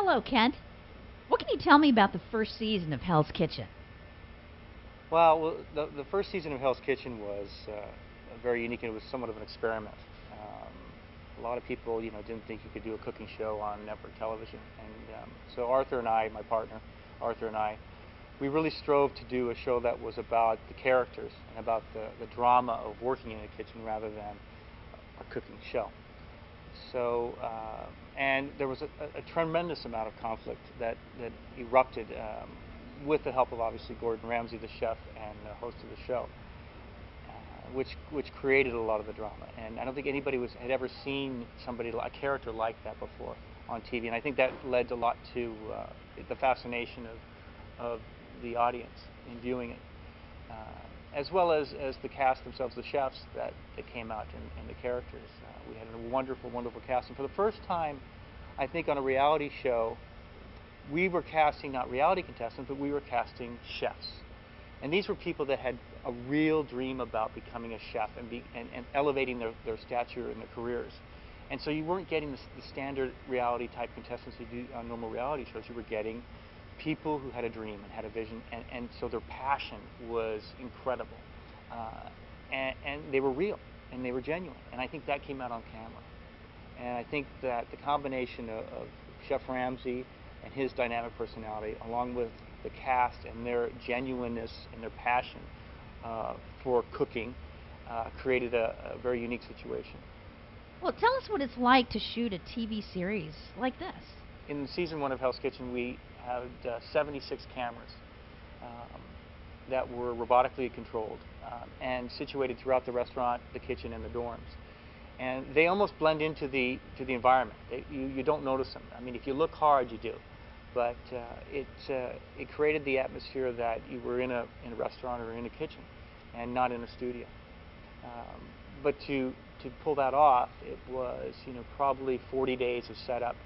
Hello, Kent. What can you tell me about the first season of Hell's Kitchen? Well, the first season of Hell's Kitchen was very unique, and it was somewhat of an experiment. A lot of people, didn't think you could do a cooking show on network television, and so Arthur and I, my partner, Arthur and I, we really strove to do a show that was about the characters and about the drama of working in a kitchen rather than a cooking show. So, and there was a tremendous amount of conflict that erupted with the help of obviously Gordon Ramsay, the chef and host of the show, which created a lot of the drama. And I don't think anybody had ever seen a character like that before on TV. And I think that led a lot to the fascination of the audience in viewing it, as well as the cast themselves, the chefs that came out and the characters. We had a wonderful, wonderful cast. And for the first time, I think on a reality show, we were casting not reality contestants, but we were casting chefs. And these were people that had a real dream about becoming a chef and elevating their stature in their careers. And so you weren't getting the standard reality type contestants you do on normal reality shows. You were getting people who had a dream and had a vision, and so their passion was incredible. And they were real, and they were genuine. And I think that came out on camera. And I think that the combination of Chef Ramsay and his dynamic personality, along with the cast and their genuineness and their passion for cooking, created a very unique situation. Well, tell us what it's like to shoot a TV series like this. In season 1 of Hell's Kitchen, we had 76 cameras that were robotically controlled and situated throughout the restaurant, the kitchen, and the dorms. And they almost blend into the environment. You don't notice them. I mean, if you look hard, you do. But it created the atmosphere that you were in a restaurant or in a kitchen, and not in a studio. But to pull that off, it was probably 40 days of setup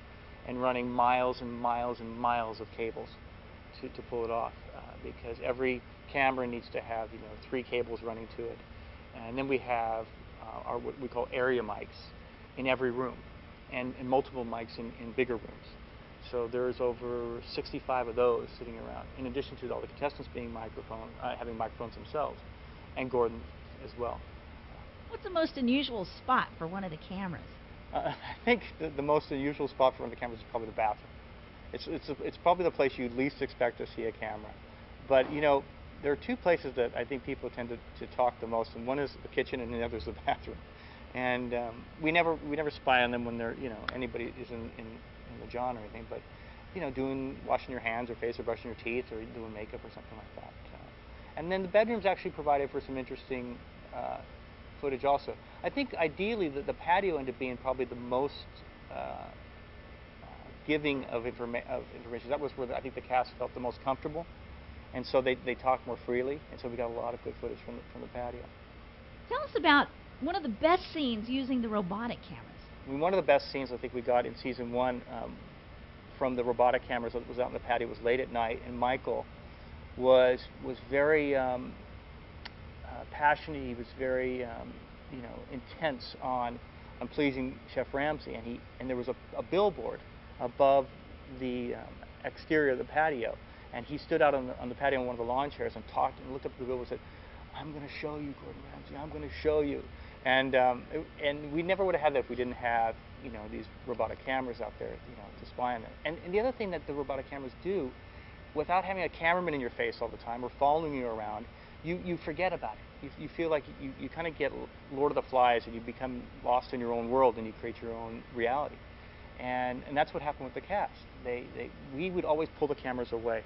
and running miles and miles and miles of cables to pull it off, because every camera needs to have 3 cables running to it, and then we have what we call area mics in every room, and multiple mics in bigger rooms. So there's over 65 of those sitting around, in addition to all the contestants being having microphones themselves, and Gordon as well. What's the most unusual spot for one of the cameras? I think the most unusual spot for one of the cameras is probably the bathroom. It's probably the place you'd least expect to see a camera. But there are 2 places that I think people tend to talk the most, and one is the kitchen, and the other is the bathroom. And we never spy on them when they're anybody is in the john or anything, but washing your hands or face or brushing your teeth or doing makeup or something like that. And then the bedrooms actually provided for some interesting footage also. I think ideally the patio ended up being probably the most giving of information. That was where I think the cast felt the most comfortable, and so they talked more freely, and so we got a lot of good footage from the patio. Tell us about one of the best scenes using the robotic cameras. I mean, one of the best scenes I think we got in season 1 from the robotic cameras that was out in the patio. It was late at night, and Michael was very passionate. He was very intense on pleasing Chef Ramsay, and there was a billboard above the exterior of the patio, and he stood out on the patio on one of the lawn chairs and talked and looked up at the billboard and said, "I'm going to show you, Gordon Ramsay. I'm going to show you." And we never would have had that if we didn't have these robotic cameras out there to spy on it. And the other thing that the robotic cameras do, without having a cameraman in your face all the time or following you around, you forget about it. You feel like you kind of get Lord of the Flies, and you become lost in your own world, and you create your own reality. And that's what happened with the cast. We would always pull the cameras away.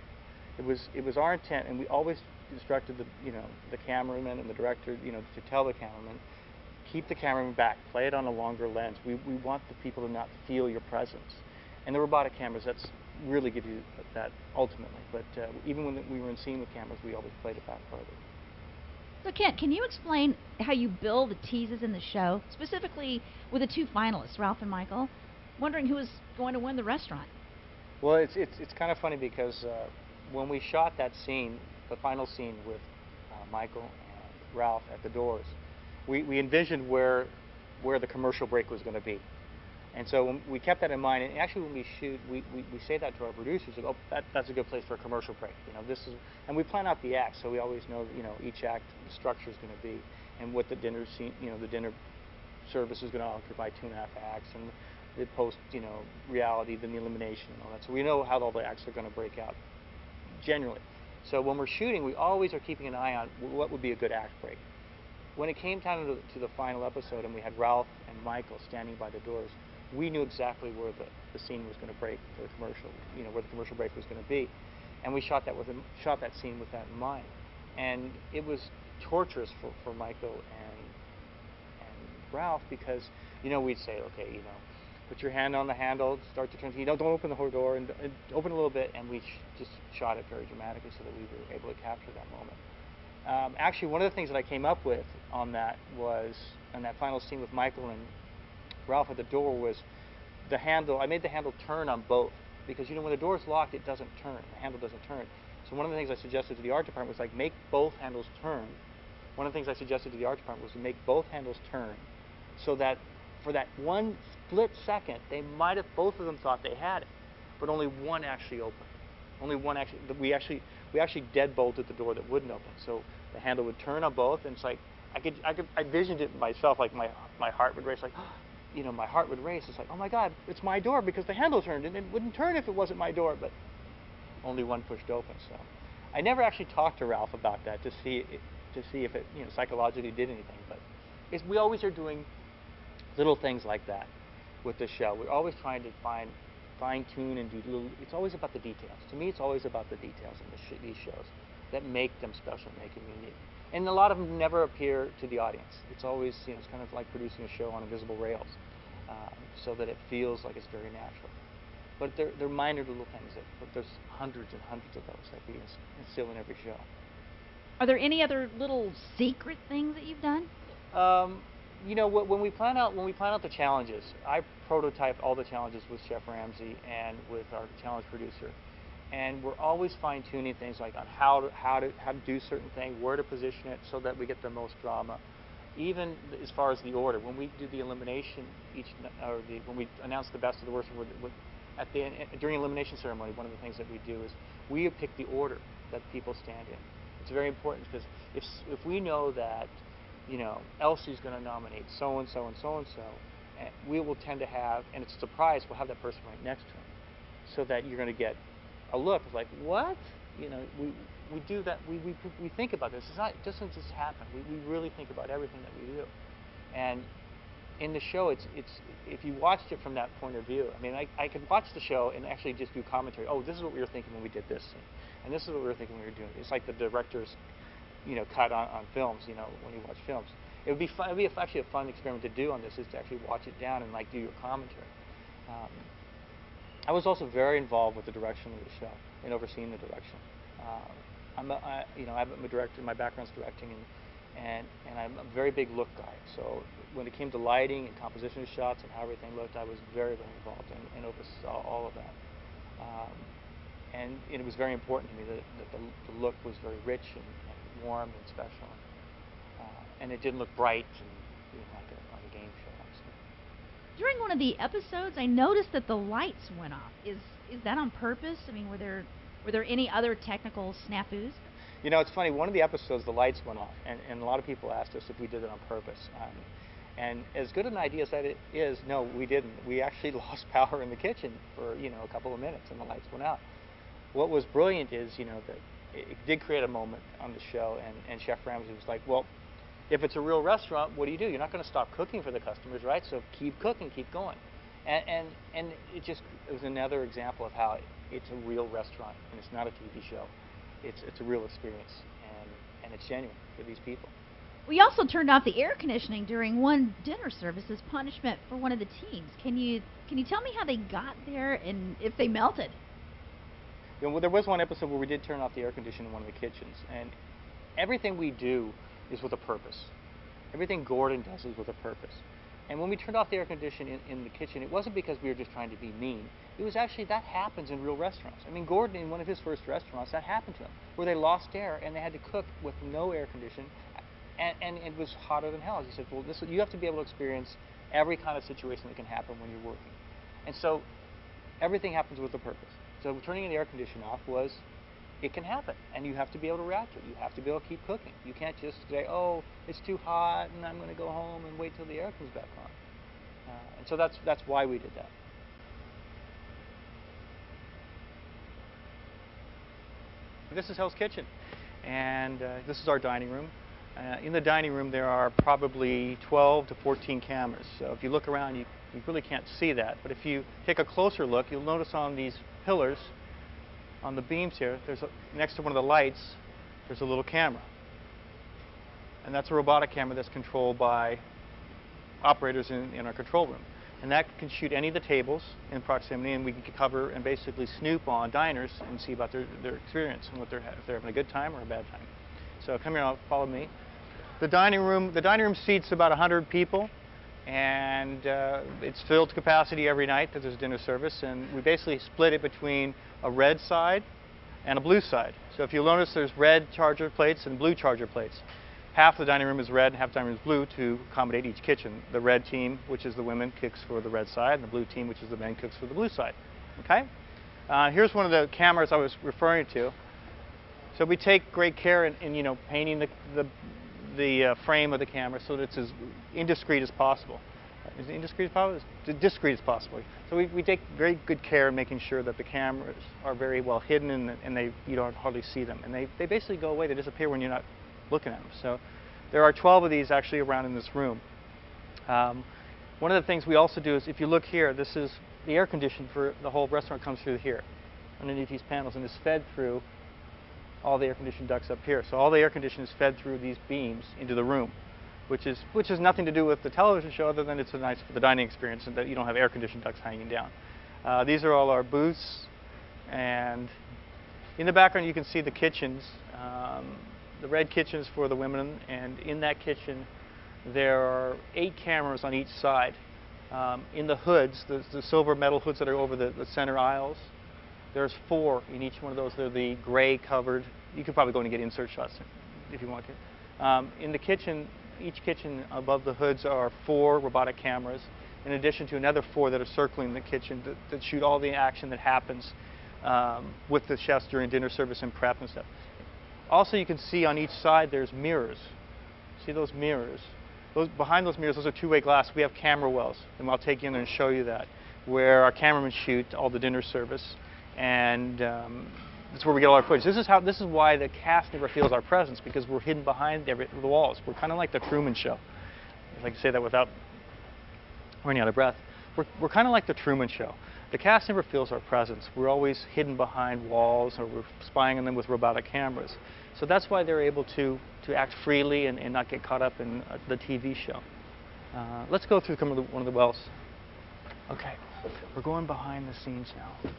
It was our intent, and we always instructed the cameraman and the director to tell the cameraman, keep the cameraman back, play it on a longer lens. We want the people to not feel your presence. And the robotic cameras, that's really give you that ultimately. But even when we were in scene with cameras, we always played it back farther. So, Kent, can you explain how you build the teases in the show, specifically with the 2 finalists, Ralph and Michael, wondering who was going to win the restaurant? Well, it's kind of funny because when we shot that scene, the final scene with Michael and Ralph at the doors, we envisioned where the commercial break was going to be. And so when we kept that in mind, and actually when we shoot, we say that to our producers, like, oh, that's a good place for a commercial break. This is, and we plan out the acts, so we always know, each act, the structure is going to be, and what the dinner scene, the dinner service is going to occupy 2.5 acts, and the post, reality, then the elimination, and all that. So we know how all the acts are going to break out, generally. So when we're shooting, we always are keeping an eye on what would be a good act break. When it came time to the final episode, and we had Ralph and Michael standing by the doors, we knew exactly where the scene was going to break for the commercial, where the commercial break was going to be, and we shot that scene with that in mind. And it was torturous for Michael and Ralph, because we'd say, okay, put your hand on the handle, start to turn, don't open the whole door, and open a little bit, and we just shot it very dramatically so that we were able to capture that moment. Actually, one of the things that I came up with on that was, on that final scene with Michael and Ralph at the door, was the handle. I made the handle turn on both, because when the door is locked, it doesn't turn. The handle doesn't turn. So one of the things I suggested to the art department was, like, make both handles turn. One of the things I suggested to the art department was to make both handles turn, so that for that one split second, both of them thought they had it, but only one actually opened. Only one actually. We actually dead bolted the door that wouldn't open. So the handle would turn on both, and it's like I envisioned it myself, like my heart would race, like, my heart would race. It's like, oh my God, it's my door, because the handle turned, and it wouldn't turn if it wasn't my door, but only one pushed open. So I never actually talked to Ralph about that to see if it psychologically did anything. But we always are doing little things like that with the show. We're always trying to fine tune and do little. It's always about the details. To me, it's always about the details in these shows that make them special, make them unique. And a lot of them never appear to the audience. It's always, it's kind of like producing a show on invisible rails, so that it feels like it's very natural. But they're minor little things, but there's hundreds and hundreds of those that we instill in every show. Are there any other little secret things that you've done? When we plan out the challenges, I prototype all the challenges with Chef Ramsey and with our challenge producer. And we're always fine-tuning things, like on how to do certain things, where to position it so that we get the most drama. Even as far as the order, when we do the elimination when we announce the best of the worst, during elimination ceremony, one of the things that we do is we pick the order that people stand in. It's very important, because if we know that Elsie's going to nominate so and so and so and so, we will tend to have, and it's a surprise, we'll have that person right next to him, so that you're going to get a look of like, what? We do that. We think about this. It's not, it doesn't just happen. We really think about everything that we do. And in the show, it's if you watched it from that point of view, I mean, I could watch the show and actually just do commentary. Oh, this is what we were thinking when we did this scene, and this is what we were thinking when we were doing it. It's like the director's cut on films, when you watch films. It would be fun. It would be actually a fun experiment to do on this, is to actually watch it down and like do your commentary. I was also very involved with the direction of the show and overseeing the direction. I'm a director. My background's directing, and I'm a very big look guy. So when it came to lighting and composition of shots and how everything looked, I was very, very involved and oversaw all of that. And it was very important to me that the look was very rich and warm and special, and it didn't look bright and like a game show, obviously. During one of the episodes, I noticed that the lights went off. Is that on purpose? I mean, were there any other technical snafus? It's funny. One of the episodes, the lights went off, and a lot of people asked us if we did it on purpose. And as good an idea as that it is, no, we didn't. We actually lost power in the kitchen for a couple of minutes, and the lights went out. What was brilliant is that it did create a moment on the show, and Chef Ramsey was like, well, if it's a real restaurant, what do? You're not going to stop cooking for the customers, right? So keep cooking, keep going. And it was another example of how it's a real restaurant, and it's not a TV show. It's a real experience, and it's genuine for these people. We also turned off the air conditioning during one dinner service as punishment for one of the teams. Can you tell me how they got there and if they melted? There was one episode where we did turn off the air conditioning in one of the kitchens, and everything we do is with a purpose. Everything Gordon does is with a purpose. And when we turned off the air conditioning in the kitchen, it wasn't because we were just trying to be mean. It was actually, that happens in real restaurants. I mean, Gordon, in one of his first restaurants, that happened to him, where they lost air and they had to cook with no air conditioning, and it was hotter than hell. He said, well, you have to be able to experience every kind of situation that can happen when you're working. And so everything happens with a purpose. So turning the air conditioner off was, it can happen, and you have to be able to react to it. You have to be able to keep cooking. You can't just say, oh, it's too hot, and I'm going to go home and wait till the air comes back on. And so that's why we did that. This is Hell's Kitchen, and this is our dining room. In the dining room, there are probably 12 to 14 cameras. So if you look around, you really can't see that. But if you take a closer look, you'll notice on these pillars, on the beams here, next to one of the lights, there's a little camera. And that's a robotic camera that's controlled by operators in our control room. And that can shoot any of the tables in proximity, and we can cover and basically snoop on diners and see about their experience and if they're having a good time or a bad time. So come here, follow me. The dining room seats about 100 people, and it's filled to capacity every night because there's dinner service, and we basically split it between a red side and a blue side. So if you'll notice, there's red charger plates and blue charger plates. Half the dining room is red and half the dining room is blue to accommodate each kitchen. The red team, which is the women, cooks for the red side, and the blue team, which is the men, cooks for the blue side. Okay? Here's one of the cameras I was referring to. So we take great care in painting the frame of the camera so that it's as indiscreet as possible. Is it indiscreet as possible? As discreet as possible. So we take very good care in making sure that the cameras are very well hidden and you don't hardly see them. And they basically go away. They disappear when you're not looking at them. So there are 12 of these actually around in this room. One of the things we also do is, if you look here, this is the air conditioning for the whole restaurant comes through here, underneath these panels, and is fed through all the air conditioning ducts up here. So all the air conditioning is fed through these beams into the room, which is nothing to do with the television show, other than it's nice for the dining experience and that you don't have air conditioning ducts hanging down. These are all our booths, and in the background you can see the kitchens. The red kitchen is for the women, and in that kitchen there are 8 cameras on each side. In the hoods, the silver metal hoods that are over the center aisles, there's 4 in each one of those. They're the gray covered. You could probably go in and get insert shots if you want to. In the kitchen, each kitchen above the hoods are 4 robotic cameras, in addition to another 4 that are circling the kitchen that shoot all the action that happens with the chefs during dinner service and prep and stuff. Also, you can see on each side there's mirrors. See those mirrors? Behind those mirrors, those are two-way glass. We have camera wells, and I'll take you in there and show you that, where our cameramen shoot all the dinner service, and that's where we get all our footage. This is why the cast never feels our presence, because we're hidden behind the walls. We're kind of like the Truman Show. If I can say that without running out of breath. We're kind of like the Truman Show. The cast never feels our presence. We're always hidden behind walls, or we're spying on them with robotic cameras. So that's why they're able to act freely and not get caught up in the TV show. Let's go through one of the wells. Okay, we're going behind the scenes now.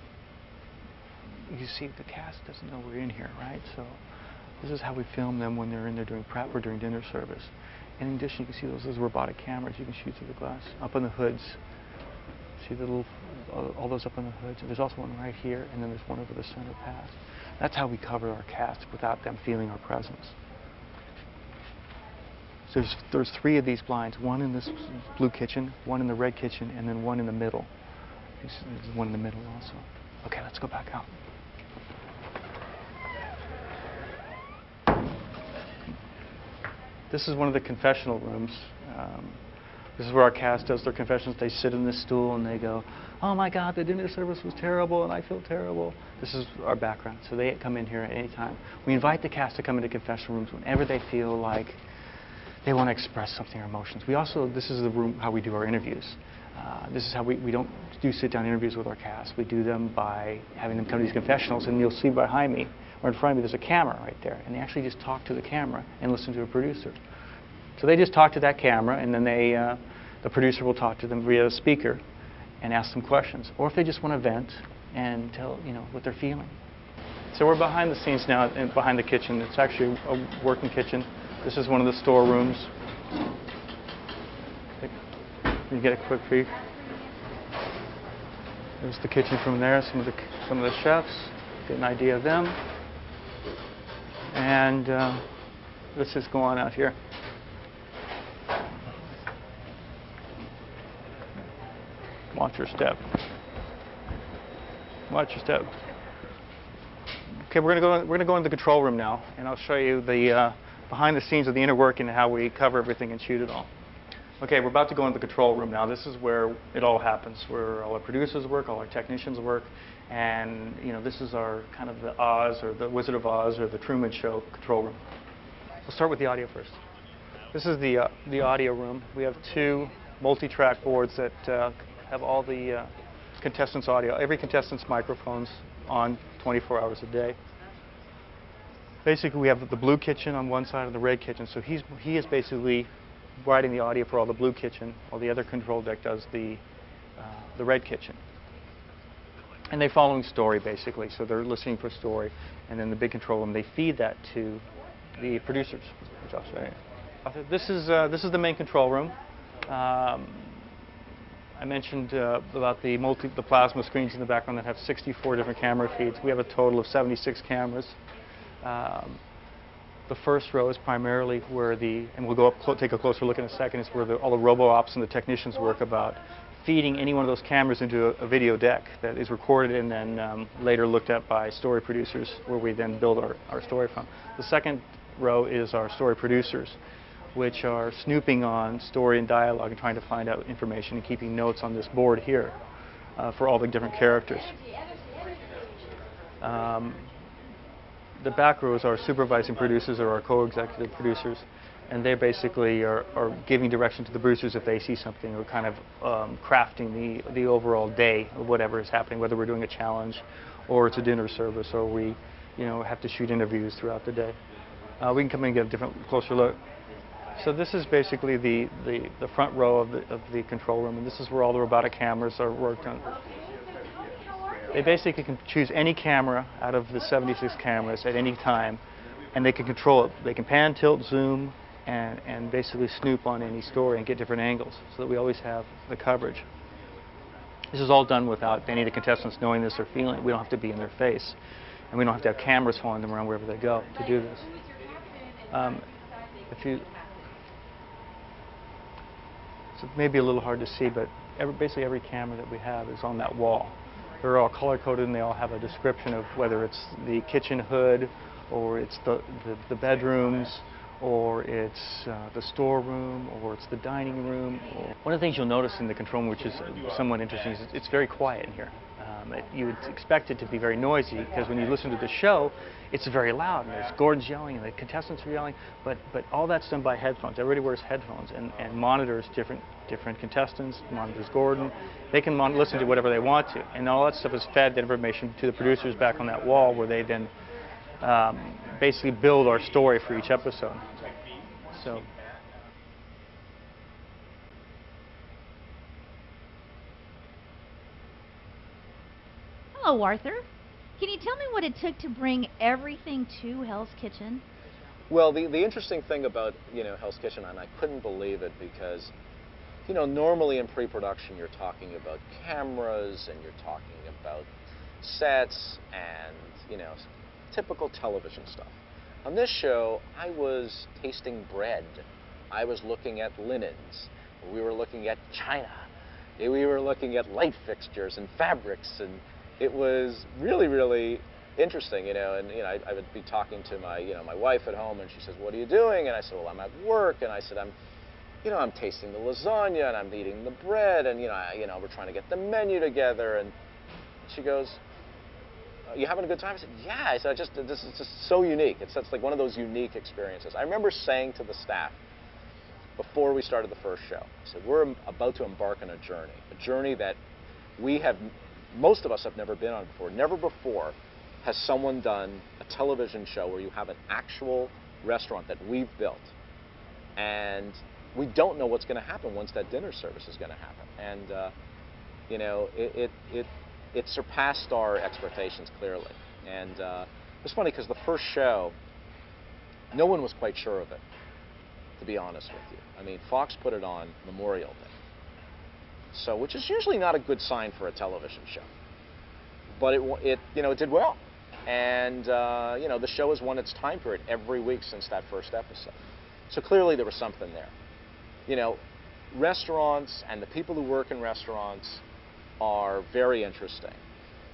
You see, the cast doesn't know we're in here, right? So this is how we film them when they're in there doing prep or during dinner service. And in addition, you can see those robotic cameras you can shoot through the glass up on the hoods. See the little, all those up on the hoods. There's also one right here, and then there's one over the center pass. That's how we cover our cast without them feeling our presence. So there's 3 of these blinds, one in this blue kitchen, one in the red kitchen, and then one in the middle. There's one in the middle also. Okay, let's go back out. This is one of the confessional rooms. This is where our cast does their confessions. They sit in this stool and they go, "Oh my God, the dinner service was terrible and I feel terrible." This is our background. So they come in here at any time. We invite the cast to come into confession rooms whenever they feel like they want to express something or emotions. This is the room how we do our interviews. This is how we don't do sit-down interviews with our cast. We do them by having them come to these confessionals, and you'll see behind me, or in front of me, there's a camera right there. And they actually just talk to the camera and listen to a producer. So they just talk to that camera, and then the producer will talk to them via a speaker and ask them questions. Or if they just want to vent and tell what they're feeling. So we're behind the scenes now, and behind the kitchen. It's actually a working kitchen. This is one of the storerooms. You get a quick peek. There's the kitchen from there. Some of the chefs. Get an idea of them. And let's just go on out here. Watch your step. Watch your step. Okay, we're gonna go into the control room now, and I'll show you the behind the scenes of the inner working and how we cover everything and shoot it all. Okay, we're about to go into the control room now. This is where it all happens, where all our producers work, all our technicians work, and this is our kind of the Oz or the Wizard of Oz or the Truman Show control room. We'll start with the audio first. This is the audio room. We have 2 multi-track boards that have all the contestants' audio. Every contestant's microphone's on 24 hours a day. Basically, we have the blue kitchen on one side and the red kitchen. So he is basically writing the audio for all the blue kitchen, while the other control deck does the red kitchen. And they're following story, basically. So they're listening for story. And then the big control room, they feed that to the producers, which I'll show you. This is the main control room. I mentioned about the plasma screens in the background that have 64 different camera feeds. We have a total of 76 cameras. The first row is primarily where and we'll go up, take a closer look in a second, is where all the robo-ops and the technicians work about feeding any one of those cameras into a video deck that is recorded and then later looked at by story producers, where we then build our story from. The second row is our story producers, which are snooping on story and dialogue and trying to find out information and keeping notes on this board here for all the different characters. The back rows are supervising producers or our co-executive producers, and they basically are giving direction to the producers if they see something, or kind of crafting the overall day of whatever is happening, whether we're doing a challenge or it's a dinner service or we have to shoot interviews throughout the day. We can come in and get a different, closer look. So this is basically the front row of the control room, and this is where all the robotic cameras are worked on. They basically can choose any camera out of the 76 cameras at any time, and they can control it. They can pan, tilt, zoom, and basically snoop on any story and get different angles, so that we always have the coverage. This is all done without any of the contestants knowing this or feeling it. We don't have to be in their face, and we don't have to have cameras following them around wherever they go to do this. So it may be a little hard to see, but basically every camera that we have is on that wall. They're all color-coded, and they all have a description of whether it's the kitchen hood, or it's the bedrooms, or it's the storeroom, or it's the dining room. One of the things you'll notice in the control room, which is somewhat interesting, is it's very quiet in here. You would expect it to be very noisy, because when you listen to the show, it's very loud, and there's Gordon's yelling, and the contestants are yelling, but all that's done by headphones. Everybody wears headphones and monitors different contestants, monitors Gordon. They can listen to whatever they want to, and all that stuff is fed, that information, to the producers back on that wall, where they then basically build our story for each episode. So. Hello, Arthur. Can you tell me what it took to bring everything to Hell's Kitchen? Well, the interesting thing about Hell's Kitchen, and I couldn't believe it, because normally in pre-production you're talking about cameras and you're talking about sets and typical television stuff. On this show, I was tasting bread. I was looking at linens. We were looking at china. We were looking at light fixtures and fabrics, and it was really, really interesting, and I would be talking to my wife at home, and she says, "What are you doing?" And I said, "Well, I'm at work." And I said, I'm tasting the lasagna, and I'm eating the bread, and we're trying to get the menu together." And she goes, "You having a good time?" I said, "Yeah." I said, "This is just so unique. It's like one of those unique experiences." I remember saying to the staff before we started the first show, I said, "We're about to embark on a journey that most of us have never been on before. Never before has someone done a television show where you have an actual restaurant that we've built, and we don't know what's going to happen once that dinner service is going to happen." And it surpassed our expectations clearly. And it's funny, because the first show, no one was quite sure of it, to be honest with you. I mean, Fox put it on Memorial Day, so which is usually not a good sign for a television show. But it did well, and the show has won its time period every week since that first episode. So clearly there was something there. Restaurants and the people who work in restaurants are very interesting.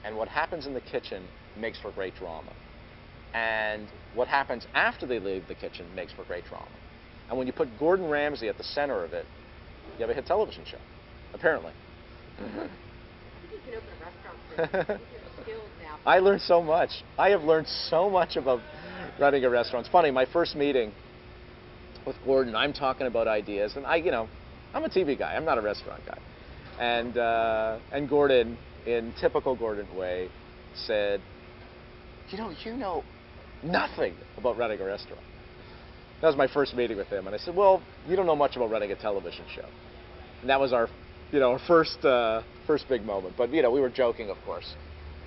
And what happens in the kitchen makes for great drama. And what happens after they leave the kitchen makes for great drama. And when you put Gordon Ramsay at the center of it, you have a hit television show, apparently. I think you can open a restaurant soon. Your skills now. I learned so much. I have learned so much about running a restaurant. It's funny, my first meeting with Gordon, I'm talking about ideas, and I'm a TV guy. I'm not a restaurant guy. And Gordon, in typical Gordon way, said, you know nothing about running a restaurant. That was my first meeting with him, and I said, well, you don't know much about running a television show. And that was our first big moment. But we were joking, of course.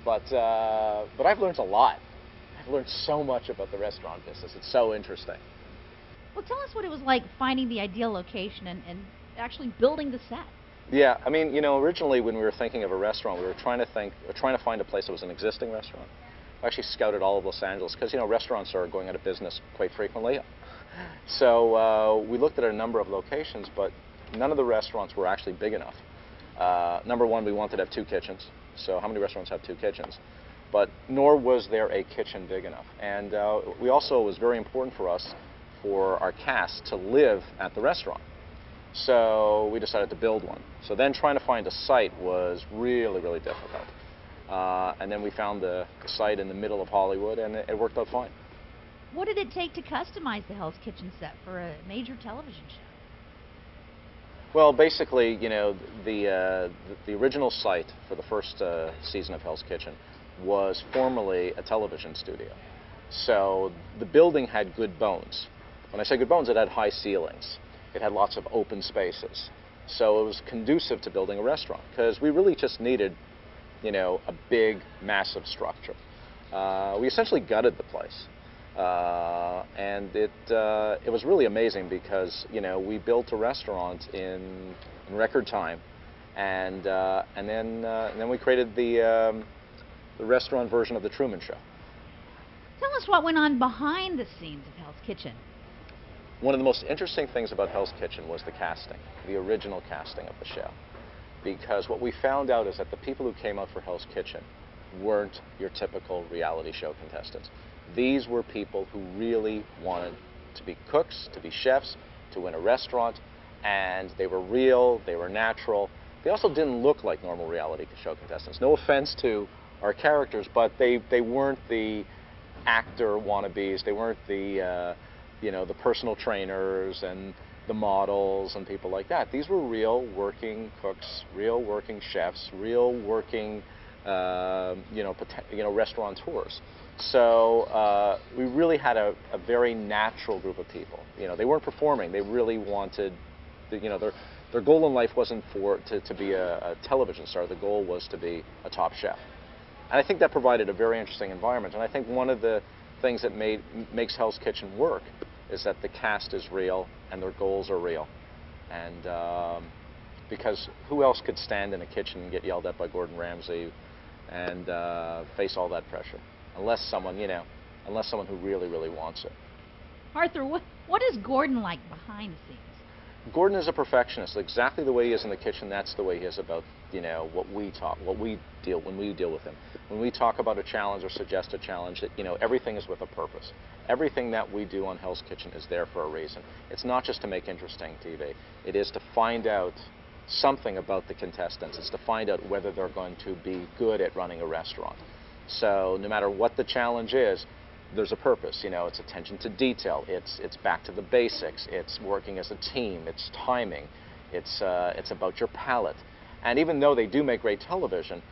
But I've learned a lot. I've learned so much about the restaurant business. It's so interesting. Well, tell us what it was like finding the ideal location and actually building the set. Yeah, I mean, originally when we were thinking of a restaurant, we were trying to find a place that was an existing restaurant. I actually scouted all of Los Angeles because restaurants are going out of business quite frequently. So we looked at a number of locations, but none of the restaurants were actually big enough. Number one, we wanted to have 2 kitchens. So how many restaurants have 2 kitchens? But nor was there a kitchen big enough. And it was very important for us, for our cast to live at the restaurant. So we decided to build one. So then trying to find a site was really, really difficult. And then we found the site in the middle of Hollywood, and it worked out fine. What did it take to customize the Hell's Kitchen set for a major television show? Well, basically, the original site for the first season of Hell's Kitchen was formerly a television studio. So the building had good bones. When I say good bones, it had high ceilings. It had lots of open spaces. So it was conducive to building a restaurant, because we really just needed, a big, massive structure. We essentially gutted the place. And it was really amazing because, we built a restaurant in record time. And then we created the restaurant version of The Truman Show. Tell us what went on behind the scenes of Hell's Kitchen. One of the most interesting things about Hell's Kitchen was the casting, the original casting of the show. Because what we found out is that the people who came out for Hell's Kitchen weren't your typical reality show contestants. These were people who really wanted to be cooks, to be chefs, to win a restaurant, and they were real, they were natural. They also didn't look like normal reality show contestants. No offense to our characters, but they weren't the actor wannabes. They weren't the the personal trainers and the models and people like that. These were real working cooks, real working chefs, real working restaurateurs. So we really had a very natural group of people. They weren't performing. They really wanted, their goal in life wasn't to be a television star. The goal was to be a top chef. And I think that provided a very interesting environment. And I think one of the things that makes Hell's Kitchen work is that the cast is real and their goals are real. And because who else could stand in a kitchen and get yelled at by Gordon Ramsay and face all that pressure? Unless someone who really, really wants it. Arthur, what is Gordon like behind the scenes? Gordon is a perfectionist. Exactly the way he is in the kitchen, that's the way he is about, when we deal with him. When we talk about a challenge or suggest a challenge, everything is with a purpose. Everything that we do on Hell's Kitchen is there for a reason. It's not just to make interesting TV. It is to find out something about the contestants. It's to find out whether they're going to be good at running a restaurant. So no matter what the challenge is, there's a purpose. It's attention to detail. It's back to the basics. It's working as a team. It's timing. It's about your palate. And even though they do make great television,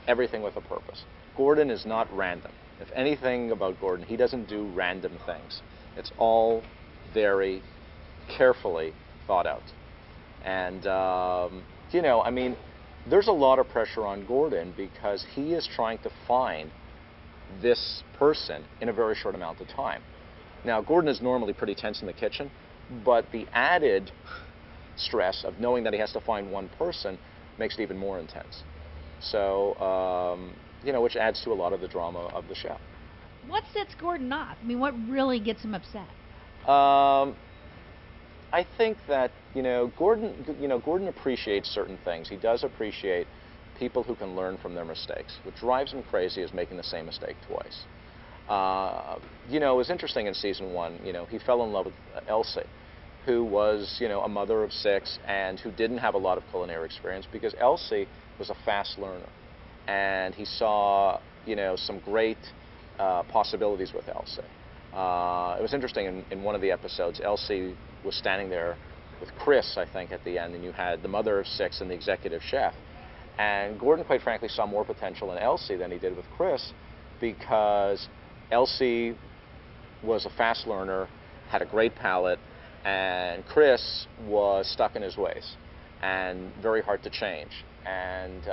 everything with a purpose. Gordon is not random. If anything about Gordon, he doesn't do random things. It's all very carefully thought out. And I mean, there's a lot of pressure on Gordon because he is trying to find this person in a very short amount of time. Now, Gordon is normally pretty tense in the kitchen, but the added stress of knowing that he has to find one person makes it even more intense. So, which adds to a lot of the drama of the show. What sets Gordon off? I mean, what really gets him upset? I think that Gordon appreciates certain things. He does appreciate people who can learn from their mistakes. What drives him crazy is making the same mistake twice. You know, it was interesting in season 1, you know, he fell in love with Elsie, who was, you know, a mother of 6 and who didn't have a lot of culinary experience, because Elsie was a fast learner. And he saw, you know, some great possibilities with Elsie. It was interesting, in one of the episodes, Elsie was standing there with Chris, I think, at the end, and you had the mother of 6 and the executive chef. And Gordon, quite frankly, saw more potential in Elsie than he did with Chris, because Elsie was a fast learner, had a great palate, and Chris was stuck in his ways and very hard to change. And,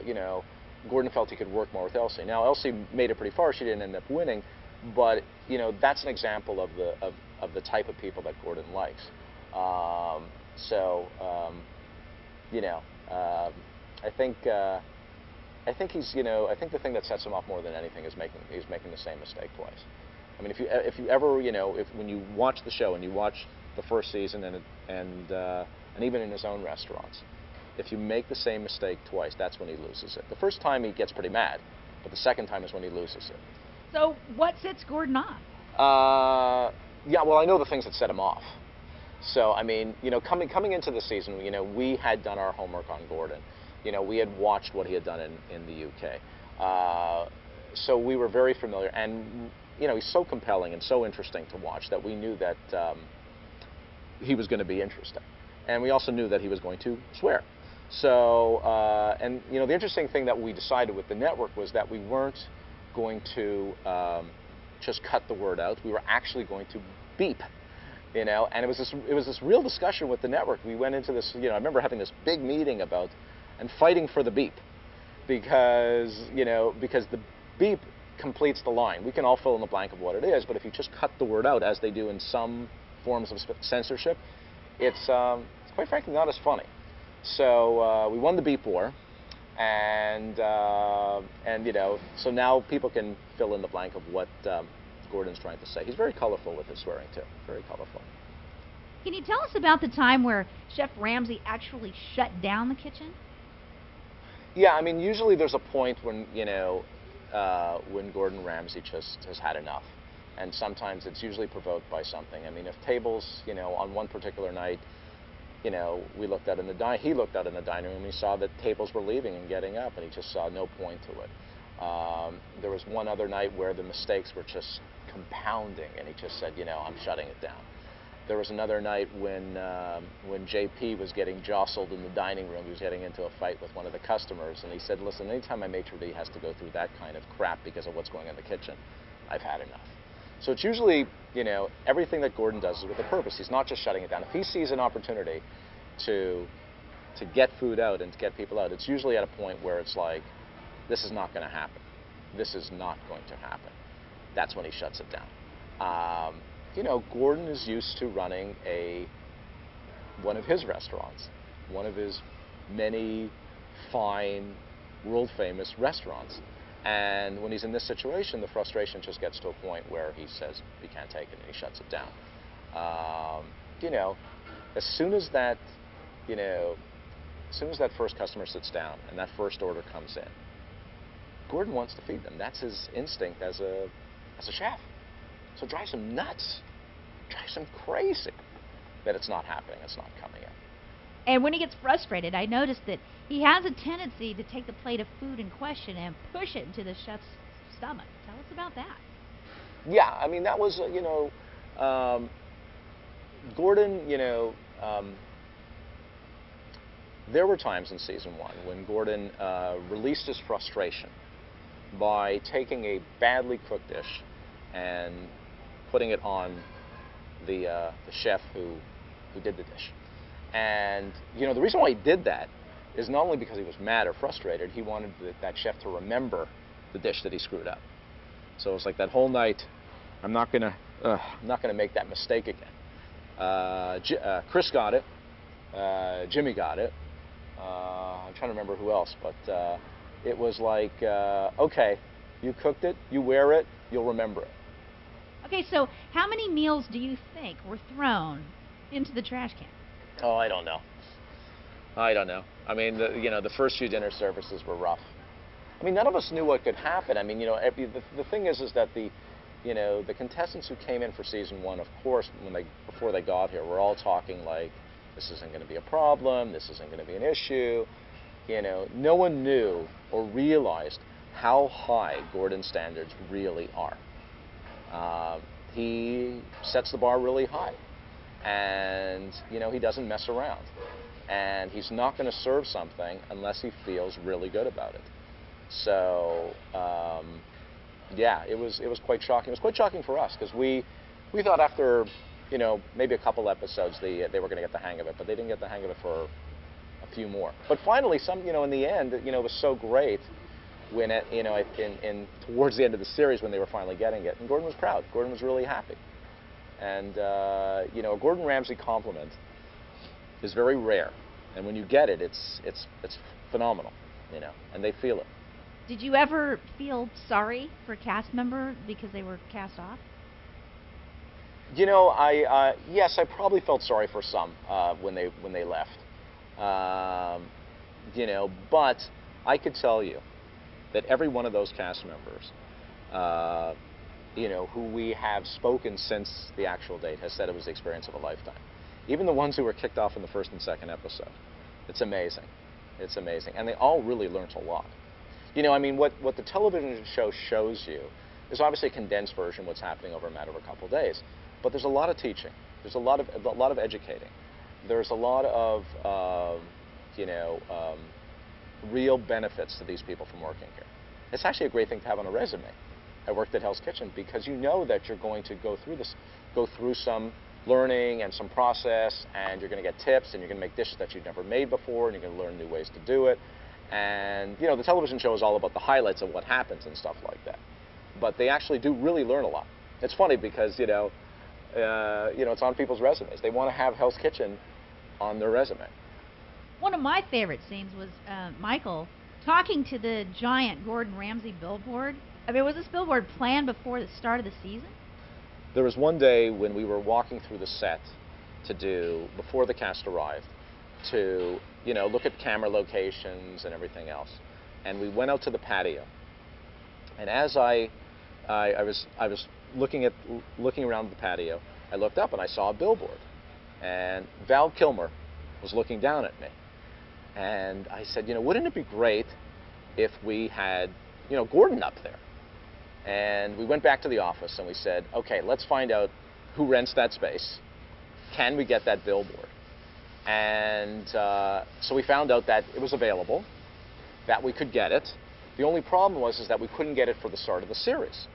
you know, Gordon felt he could work more with Elsie. Now, Elsie made it pretty far. She didn't end up winning, but, you know, that's an example of the type of people that Gordon likes. You know, I think he's, you know, I think the thing that sets him off more than anything is making the same mistake twice. I mean, if you ever, you know, when you watch the show and you watch the first season and even in his own restaurants, if you make the same mistake twice, that's when he loses it. The first time he gets pretty mad, but the second time is when he loses it. So what sets Gordon off? Yeah, well, I know the things that set him off. So, I mean, you know, coming into the season, you know, we had done our homework on Gordon. You know, we had watched what he had done in the UK. So we were very familiar, and, you know, he's so compelling and so interesting to watch that we knew that he was going to be interesting. And we also knew that he was going to swear. So, and, you know, the interesting thing that we decided with the network was that we weren't going to just cut the word out. We were actually going to beep. You know, and it was this real discussion with the network. We went into this, you know, I remember having this big meeting about and fighting for the beep, because, you know, because the beep completes the line. We can all fill in the blank of what it is, but if you just cut the word out, as they do in some forms of censorship, it's quite frankly not as funny. So we won the beep war, and you know, so now people can fill in the blank of what Gordon's trying to say. He's very colorful with his swearing too. Very colorful. Can you tell us about the time where Chef Ramsay actually shut down the kitchen? Yeah, I mean, usually there's a point when, you know, when Gordon Ramsay just has had enough, and sometimes it's usually provoked by something. I mean, if tables, you know, on one particular night, you know, he looked out in the dining room and he saw that tables were leaving and getting up, and he just saw no point to it. There was one other night where the mistakes were just compounding, and he just said, you know, I'm shutting it down. There was another night when JP was getting jostled in the dining room. He was getting into a fight with one of the customers, and he said, listen, anytime my maitre d' has to go through that kind of crap because of what's going on in the kitchen, I've had enough. So it's usually, you know, everything that Gordon does is with a purpose. He's not just shutting it down. If he sees an opportunity to get food out and to get people out, it's usually at a point where it's like, this is not going to happen. This is not going to happen. That's when he shuts it down. You know, Gordon is used to running one of his restaurants, one of his many fine, world-famous restaurants. And when he's in this situation, the frustration just gets to a point where he says he can't take it, and he shuts it down. You know, as soon as that first customer sits down and that first order comes in, Gordon wants to feed them. That's his instinct as a chef. So it drives him nuts. It drives him crazy that it's not happening, it's not coming in. And when he gets frustrated, I noticed that he has a tendency to take the plate of food in question and push it into the chef's stomach. Tell us about that. Yeah, I mean, that was, you know, Gordon, you know, there were times in season 1 when Gordon released his frustration by taking a badly cooked dish and putting it on the chef who did the dish. And, you know, the reason why he did that is not only because he was mad or frustrated, he wanted that chef to remember the dish that he screwed up. So it was like that whole night, I'm not gonna make that mistake again. Chris got it, Jimmy got it, I'm trying to remember who else, but it was like, okay, you cooked it, you wear it, you'll remember it. Okay, so how many meals do you think were thrown into the trash can? Oh, I don't know. I don't know. I mean, the first few dinner services were rough. I mean, none of us knew what could happen. I mean, the thing is that the contestants who came in for season 1, of course, before they got here, were all talking like, this isn't going to be a problem, this isn't going to be an issue. No one knew or realized how high Gordon's standards really are. He sets the bar really high, and he doesn't mess around, and he's not going to serve something unless he feels really good about it. So yeah, it was quite shocking. It was quite shocking for us because we thought after maybe a couple episodes they were going to get the hang of it, but they didn't get the hang of it for a few more. But finally, in the end, it was so great when towards the end of the series when they were finally getting it, and Gordon was proud. Gordon was really happy, and a Gordon Ramsay compliment is very rare, and when you get it, it's phenomenal, and they feel it. Did you ever feel sorry for a cast member because they were cast off? Yes, I probably felt sorry for some when they left. But I could tell you that every one of those cast members, who we have spoken since the actual date, has said it was the experience of a lifetime. Even the ones who were kicked off in the first and second episode. It's amazing. It's amazing. And they all really learned a lot. I mean, what the television show shows you is obviously a condensed version of what's happening over a matter of a couple of days. But there's a lot of teaching. There's a lot of educating. There's a lot of real benefits to these people from working here. It's actually a great thing to have on a resume. I worked at Hell's Kitchen because you know that you're going to go through some learning and some process, and you're going to get tips, and you're going to make dishes that you've never made before, and you're going to learn new ways to do it. And the television show is all about the highlights of what happens and stuff like that. But they actually do really learn a lot. It's funny because it's on people's resumes. They want to have Hell's Kitchen on their resume. One of my favorite scenes was Michael talking to the giant Gordon Ramsay billboard. I mean, was this billboard planned before the start of the season? There was one day when we were walking through the set before the cast arrived, to look at camera locations and everything else, and we went out to the patio. And as I was looking around the patio, I looked up and I saw a billboard, and Val Kilmer was looking down at me, and I said, wouldn't it be great if we had Gordon up there? And we went back to the office and we said, okay, let's find out who rents that space. Can we get that billboard? And so we found out that it was available, that we could get it. The only problem was that we couldn't get it for the start of the series.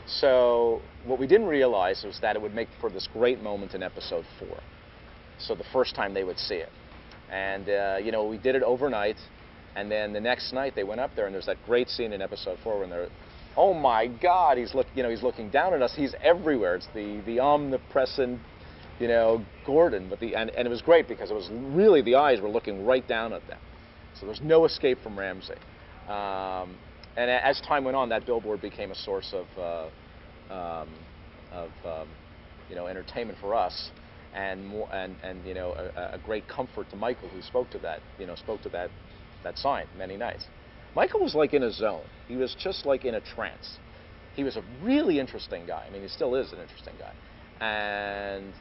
So what we didn't realize was that it would make for this great moment in episode 4. So the first time they would see it. And we did it overnight, and then the next night they went up there, and there's that great scene in episode 4 when they're, oh my God, he's looking down at us. He's everywhere. It's the omnipresent Gordon, but and it was great because it was really, the eyes were looking right down at them. So there's no escape from Ramsay. And as time went on, that billboard became a source of entertainment for us, and a great comfort to Michael, who spoke to that sign many nights. Michael was like in a zone. He was just like in a trance. He was a really interesting guy. I mean, he still is an interesting guy. And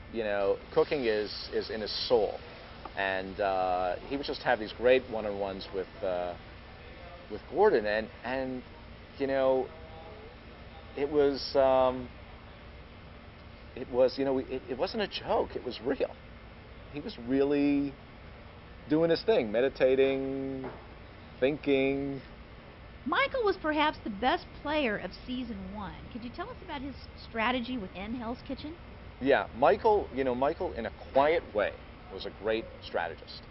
cooking is in his soul, and he would just have these great one-on-ones with Gordon, and it wasn't a joke. It was real. He was really doing his thing, meditating, thinking. Michael was perhaps the best player of season 1. Could you tell us about his strategy within Hell's Kitchen? Yeah, Michael in a quiet way was a great strategist.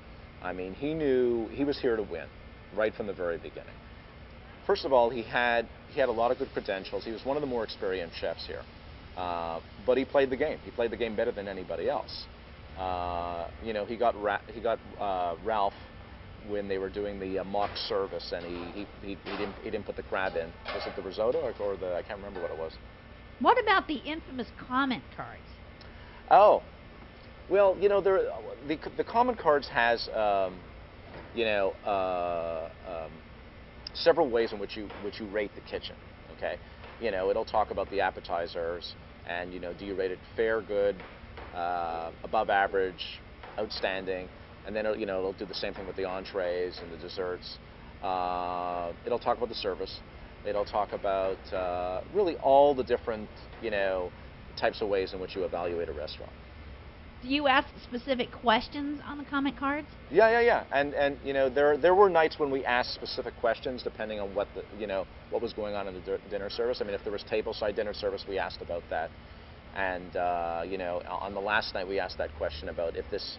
I mean, he knew he was here to win right from the very beginning. First of all, he had a lot of good credentials. He was one of the more experienced chefs here, but he played the game. He played the game better than anybody else. He got Ralph when they were doing the mock service, and he didn't put the crab in. Was it the risotto or the, I can't remember what it was. What about the infamous comment cards? Oh, Well, the Common Cards has you know, several ways in which you rate the kitchen. Okay, it'll talk about the appetizers, and do you rate it fair, good, above average, outstanding, and then it'll do the same thing with the entrees and the desserts. It'll talk about the service. It'll talk about really all the different types of ways in which you evaluate a restaurant. Do you ask specific questions on the comment cards? Yeah. And there were nights when we asked specific questions depending on what what was going on in the dinner service. I mean, if there was tableside dinner service, we asked about that. And on the last night, we asked that question about if this,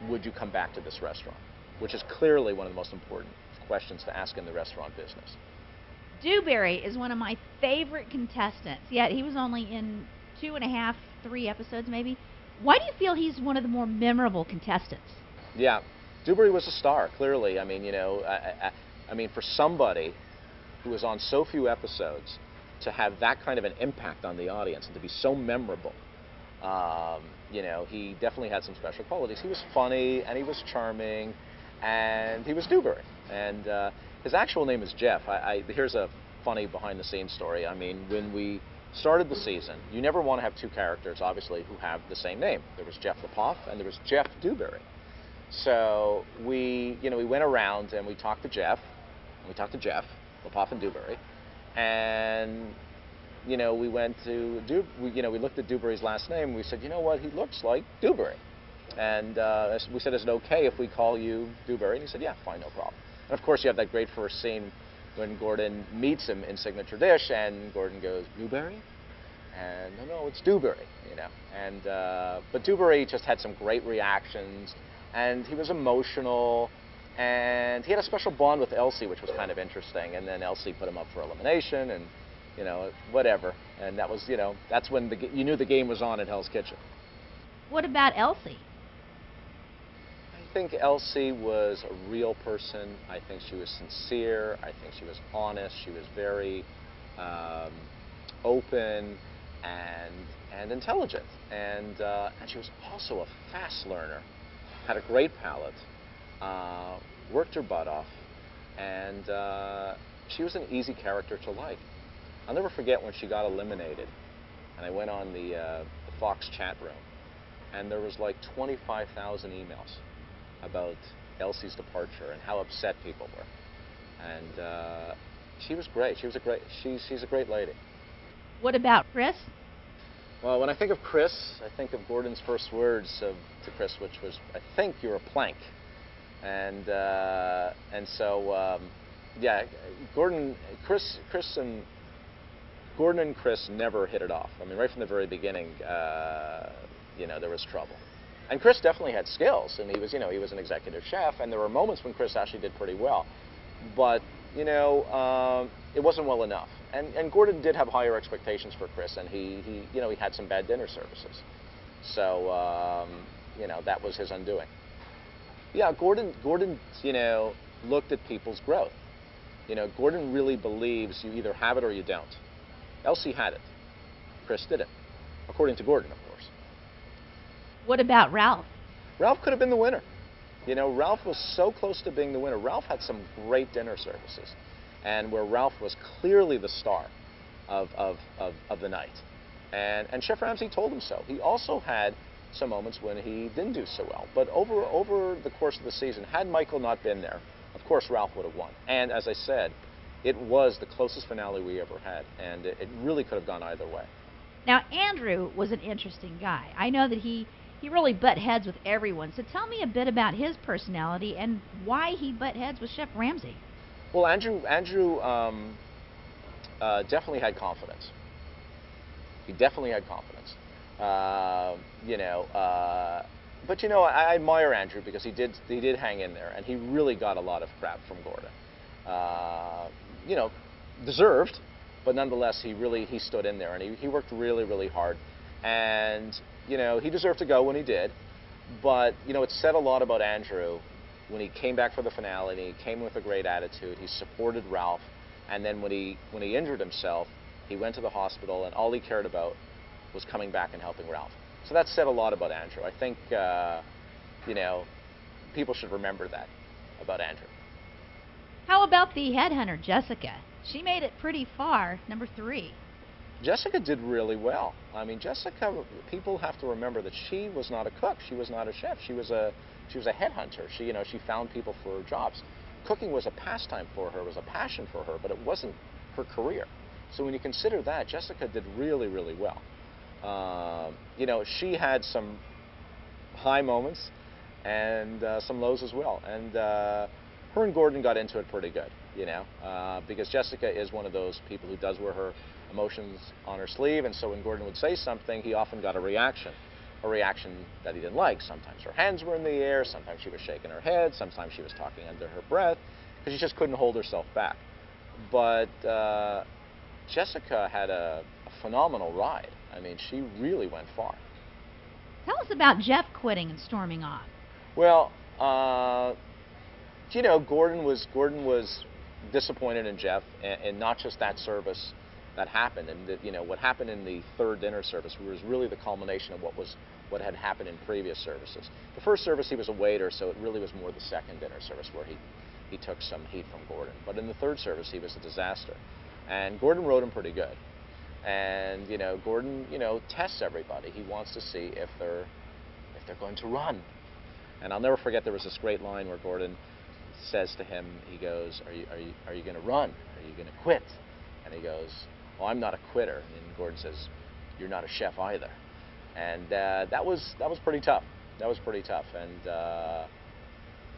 would you come back to this restaurant? Which is clearly one of the most important questions to ask in the restaurant business. Dewberry is one of my favorite contestants, yet he was only in 2.5, 3 episodes maybe. Why do you feel he's one of the more memorable contestants? Yeah, Dewberry was a star, clearly. I mean, I mean, for somebody who was on so few episodes to have that kind of an impact on the audience and to be so memorable, he definitely had some special qualities. He was funny, and he was charming, and he was Dewberry. And his actual name is Jeff. Here's a funny behind-the-scenes story. I mean, when we started the season, you never want to have two characters, obviously, who have the same name. There was Jeff Lepoff, and there was Jeff Dewberry. So we went around and we talked to Jeff, Lepoff and Dewberry, and we went to we looked at Dewberry's last name, and we said, you know what, he looks like Dewberry. And we said, is it okay if we call you Dewberry? And he said, yeah, fine, no problem. And of course, you have that great first scene when Gordon meets him in Signature Dish, and Gordon goes, Dewberry? And no, it's Dewberry, And but Dewberry just had some great reactions, and he was emotional, and he had a special bond with Elsie, which was kind of interesting. And then Elsie put him up for elimination, and whatever. And that was that's when you knew the game was on at Hell's Kitchen. What about Elsie? I think Elsie was a real person. I think she was sincere. I think she was honest. She was very open and intelligent. And she was also a fast learner, had a great palate, worked her butt off, and she was an easy character to like. I'll never forget when she got eliminated, and I went on the Fox chat room, and there was like 25,000 emails about Elsie's departure and how upset people were. And she was great. She's a great lady. What about Chris? Well, when I think of Chris, I think of Gordon's first words to Chris, which was, "I think you're a plank." And so yeah, Gordon and Chris never hit it off. I mean, right from the very beginning, there was trouble. And Chris definitely had skills, and he was an executive chef, and there were moments when Chris actually did pretty well. But, it wasn't well enough. And Gordon did have higher expectations for Chris, and he had some bad dinner services. So, that was his undoing. Yeah, Gordon, looked at people's growth. Gordon really believes you either have it or you don't. Elsie had it. Chris didn't, according to Gordon, of course. What about Ralph? Ralph could have been the winner. Ralph was so close to being the winner. Ralph had some great dinner services, and where Ralph was clearly the star of the night. And Chef Ramsay told him so. He also had some moments when he didn't do so well. But over the course of the season, had Michael not been there, of course Ralph would have won. And as I said, it was the closest finale we ever had, and it really could have gone either way. Now, Andrew was an interesting guy. I know that he really butt heads with everyone. So tell me a bit about his personality and why he butt heads with Chef Ramsay. Well, Andrew definitely had confidence. He definitely had confidence. But I admire Andrew because he did hang in there, and he really got a lot of crap from Gordon. Deserved, but nonetheless, he stood in there, and he worked really, really hard. And he deserved to go when he did, but it said a lot about Andrew when he came back for the finale, and he came with a great attitude. He supported Ralph, and then when he injured himself, he went to the hospital, and all he cared about was coming back and helping Ralph. So that said a lot about Andrew. I think, you know, people should remember that about Andrew. How about the headhunter, Jessica? She made it pretty far, number 3. Jessica did really well. I mean, Jessica, people have to remember that she was not a cook. She was not a chef. She was a headhunter. She, you know, she found people for jobs. Cooking was a pastime for her, was a passion for her, but it wasn't her career. So when you consider that, Jessica did really, really well. You know, she had some high moments and some lows as well. And her and Gordon got into it pretty good, you know, because Jessica is one of those people who does wear her emotions on her sleeve, and so when Gordon would say something, he often got a reaction that he didn't like. Sometimes her hands were in the air, sometimes she was shaking her head, sometimes she was talking under her breath, because she just couldn't hold herself back. But Jessica had a phenomenal ride. I mean, she really went far. Tell us about Jeff quitting and storming off. Well, you know, Gordon was disappointed in Jeff, and not just that service that happened, and that, you know, what happened in the third dinner service was really the culmination of what had happened in previous services. The first service he was a waiter, so it really was more the second dinner service where he took some heat from Gordon. But in the third service, he was a disaster, and Gordon rode him pretty good. And you know, Gordon, you know, tests everybody. He wants to see if they're going to run. And I'll never forget, there was this great line where Gordon says to him, he goes, "Are you going to run? Are you going to quit?" And he goes, "Oh, I'm not a quitter." And Gordon says, "You're not a chef either." And that was pretty tough. That was pretty tough. And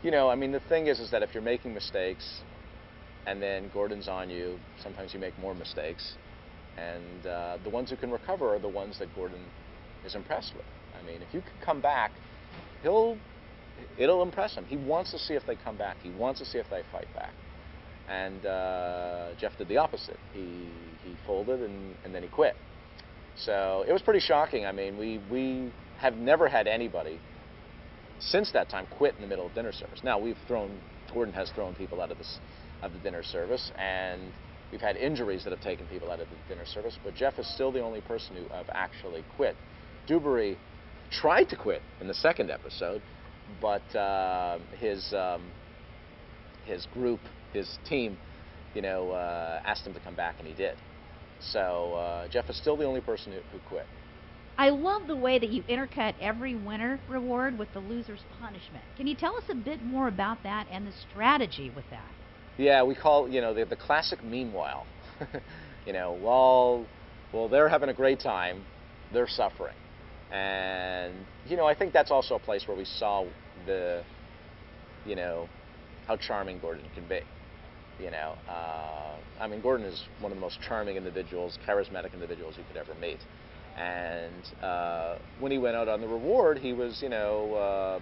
you know, I mean, the thing is that if you're making mistakes, and then Gordon's on you, sometimes you make more mistakes. And the ones who can recover are the ones that Gordon is impressed with. I mean, if you can come back, it'll impress him. He wants to see if they come back. He wants to see if they fight back. And Jeff did the opposite. He folded and then he quit. So it was pretty shocking. I mean, we have never had anybody since that time quit in the middle of dinner service. Now, Gordon has thrown people out of the dinner service, and we've had injuries that have taken people out of the dinner service, but Jeff is still the only person who have actually quit. Dewberry tried to quit in the second episode, but his group, his team, you know, asked him to come back, and he did. So Jeff is still the only person who quit. I love the way that you intercut every winner reward with the loser's punishment. Can you tell us a bit more about that and the strategy with that? Yeah, we call, you know, the classic meanwhile. You know, while they're having a great time, they're suffering. And, you know, I think that's also a place where we saw you know, how charming Gordon can be. You know, I mean, Gordon is one of the most charming individuals, charismatic individuals you could ever meet. And when he went out on the reward, he was, you know,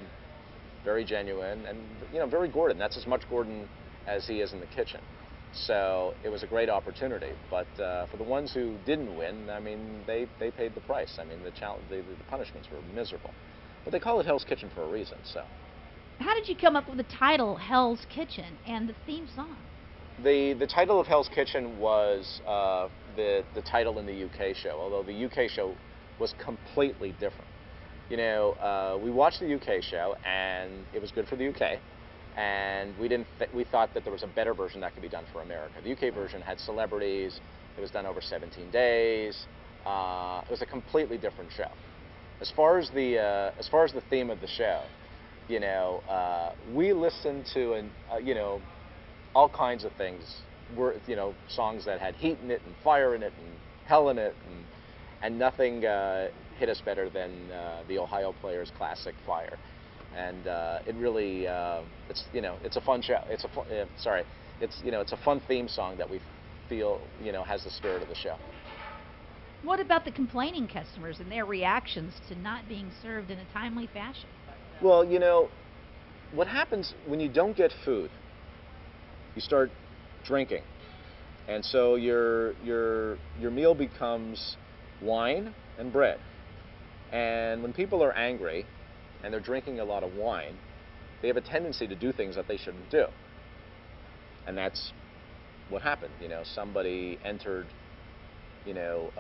very genuine and, you know, very Gordon. That's as much Gordon as he is in the kitchen. So it was a great opportunity. But for the ones who didn't win, I mean, they paid the price. I mean, the punishments were miserable. But they call it Hell's Kitchen for a reason. So. How did you come up with the title Hell's Kitchen and the theme song? The title of Hell's Kitchen was the title in the UK show, although the UK show was completely different. You know, we watched the UK show, and it was good for the UK, and we thought that there was a better version that could be done for America. The UK version had celebrities. It was done over 17 days. It was a completely different show. As far as the theme of the show, you know, we listened to you know, all kinds of things, you know, songs that had heat in it and fire in it and hell in it, and nothing hit us better than the Ohio Players' classic "Fire." And it really, it's, you know, it's a fun show. It's you know, it's a fun theme song that we feel, you know, has the spirit of the show. What about the complaining customers and their reactions to not being served in a timely fashion? Well, you know, what happens when you don't get food? You start drinking, and so your meal becomes wine and bread. And when people are angry and they're drinking a lot of wine, they have a tendency to do things that they shouldn't do. And that's what happened. You know, somebody entered, you know,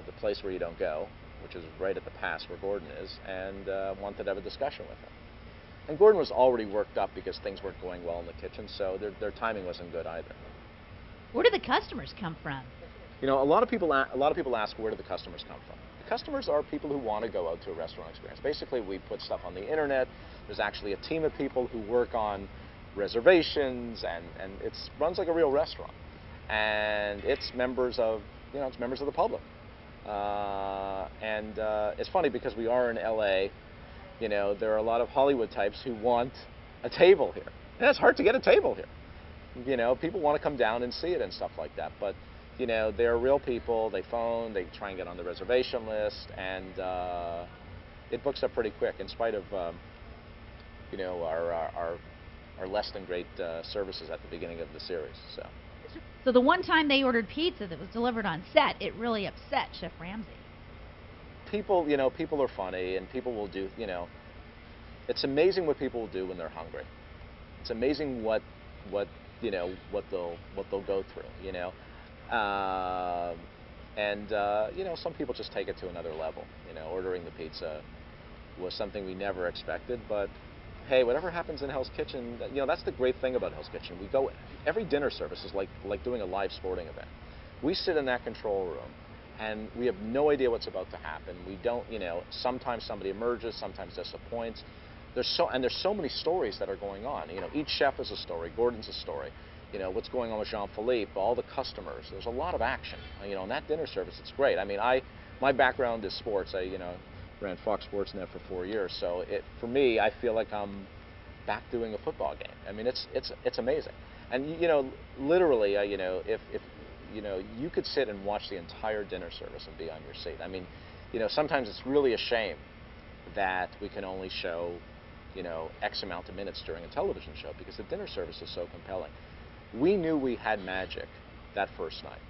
the place where you don't go, which is right at the pass where Gordon is, and wanted to have a discussion with him. And Gordon was already worked up because things weren't going well in the kitchen, so their timing wasn't good either. Where do the customers come from? You know, a lot of people ask, where do the customers come from? The customers are people who want to go out to a restaurant experience. Basically, we put stuff on the internet. There's actually a team of people who work on reservations, and it runs like a real restaurant. And it's members of the public. It's funny because we are in LA. You know, there are a lot of Hollywood types who want a table here. And it's hard to get a table here. You know, people want to come down and see it and stuff like that. But you know, they're real people. They phone, they try and get on the reservation list, and it books up pretty quick in spite of, you know, our less than great services at the beginning of the series. So the one time they ordered pizza that was delivered on set, it really upset Chef Ramsay. People, you know, people are funny, and people will do, you know, it's amazing what people will do when they're hungry. It's amazing what you know, what they'll go through, you know. You know, some people just take it to another level. You know, ordering the pizza was something we never expected, but hey, whatever happens in Hell's Kitchen, you know, that's the great thing about Hell's Kitchen. We go, every dinner service is like doing a live sporting event. We sit in that control room, and we have no idea what's about to happen. We don't, you know, sometimes somebody emerges, sometimes disappoints. There's so many stories that are going on. You know, each chef is a story. Gordon's a story. You know, what's going on with Jean-Philippe, all the customers. There's a lot of action. You know, in that dinner service, it's great. I mean, my background is sports. I, you know, ran Fox Sports Net for 4 years. So for me, I feel like I'm back doing a football game. I mean, it's amazing. And you know, literally, you know, if you know, you could sit and watch the entire dinner service and be on your seat. I mean, you know, sometimes it's really a shame that we can only show, you know, X amount of minutes during a television show because the dinner service is so compelling. We knew we had magic that first night.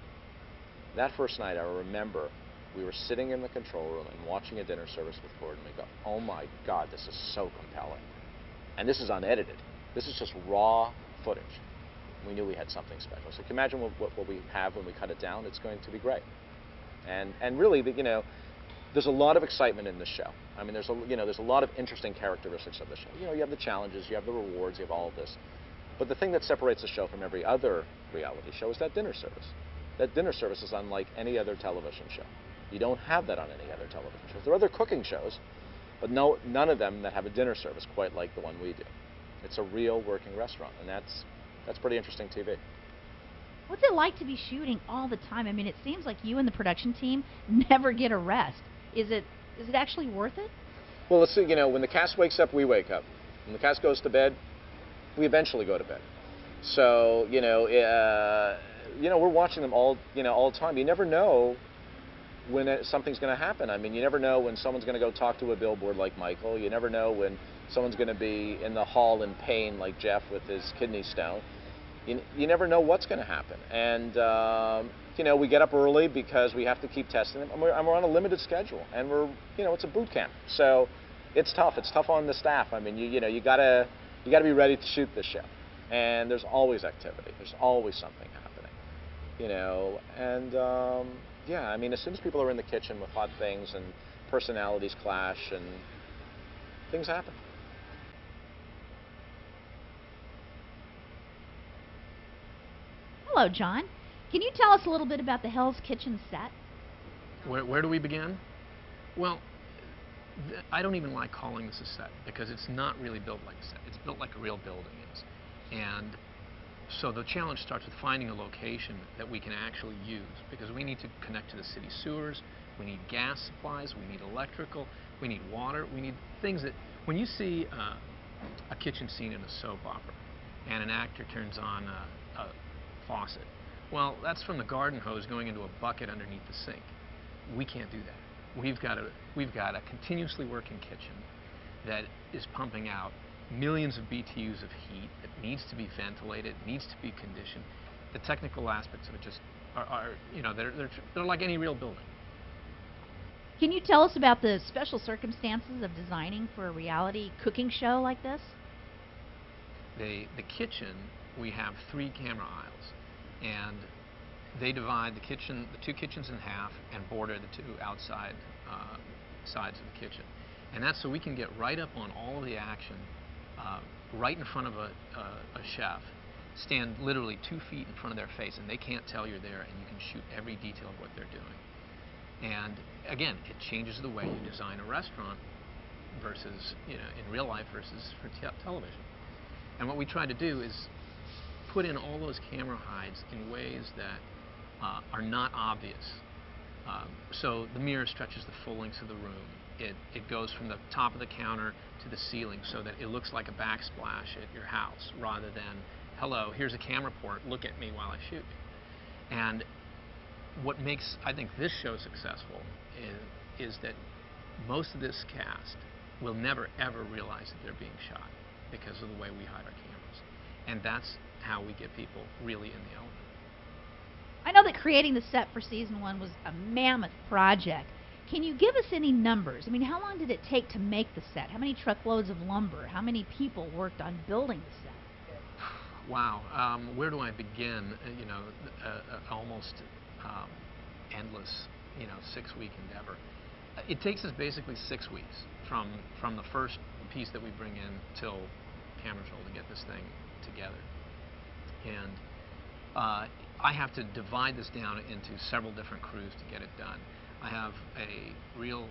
That first night, I remember we were sitting in the control room and watching a dinner service with Gordon. We go, oh my God, this is so compelling. And this is unedited. This is just raw footage. We knew we had something special. So you can imagine what we have when we cut it down. It's going to be great. And really, you know, there's a lot of excitement in this show. I mean, there's a lot of interesting characteristics of the show. You know, you have the challenges, you have the rewards, you have all of this. But the thing that separates the show from every other reality show is that dinner service. That dinner service is unlike any other television show. You don't have that on any other television shows. There are other cooking shows, but none of them that have a dinner service quite like the one we do. It's a real working restaurant, and that's pretty interesting TV. What's it like to be shooting all the time? I mean, it seems like you and the production team never get a rest. Is it actually worth it? Well, let's see. You know, when the cast wakes up, we wake up. When the cast goes to bed, we eventually go to bed. So we're watching them all the time. You never know when something's going to happen. I mean, you never know when someone's going to go talk to a billboard like Michael. You never know when someone's going to be in the hall in pain like Jeff with his kidney stone. You never know what's going to happen. And we get up early because we have to keep testing them. And we're on a limited schedule, and it's a boot camp. So it's tough. It's tough on the staff. I mean, you gotta be ready to shoot this show. And there's always activity. There's always something happening. I mean, as soon as people are in the kitchen with hot things and personalities clash and things happen. Hello, John. Can you tell us a little bit about the Hell's Kitchen set? Where do we begin? Well, I don't even like calling this a set because it's not really built like a set. It's built like a real building is. And so the challenge starts with finding a location that we can actually use because we need to connect to the city sewers, we need gas supplies, we need electrical, we need water, we need things that, when you see a kitchen scene in a soap opera and an actor turns on a faucet, well, that's from the garden hose going into a bucket underneath the sink. We can't do that. We've got a continuously working kitchen that is pumping out millions of BTUs of heat that needs to be ventilated, needs to be conditioned. The technical aspects of it just they're like any real building. Can you tell us about the special circumstances of designing for a reality cooking show like this? The kitchen, we have 3 camera aisles, and they divide the two kitchens in half and border the 2 outside sides of the kitchen. And that's so we can get right up on all of the action, right in front of a chef, stand literally 2 feet in front of their face, and they can't tell you're there, and you can shoot every detail of what they're doing. And again, it changes the way you design a restaurant versus, in real life versus for television. And what we try to do is put in all those camera hides in ways that are not obvious. So the mirror stretches the full length of the room. It goes from the top of the counter to the ceiling so that it looks like a backsplash at your house rather than, hello, here's a camera port, look at me while I shoot you. And what makes, I think, this show successful is that most of this cast will never, ever realize that they're being shot because of the way we hide our cameras. And that's how we get people really in the element. I know that creating the set for season 1 was a mammoth project. Can you give us any numbers? I mean, how long did it take to make the set? How many truckloads of lumber? How many people worked on building the set? Wow. Where do I begin? Almost endless, 6-week endeavor. It takes us basically 6 weeks from the first piece that we bring in till camera roll to get this thing together. And I have to divide this down into several different crews to get it done. I have a real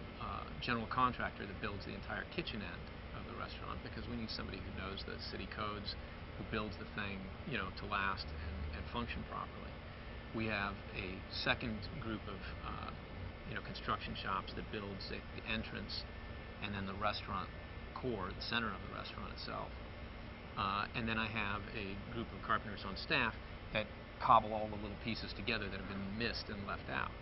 general contractor that builds the entire kitchen end of the restaurant because we need somebody who knows the city codes, who builds the thing, to last and function properly. We have a second group of construction shops that builds the entrance and then the restaurant core, the center of the restaurant itself. And then I have a group of carpenters on staff that cobble all the little pieces together that have been missed and left out.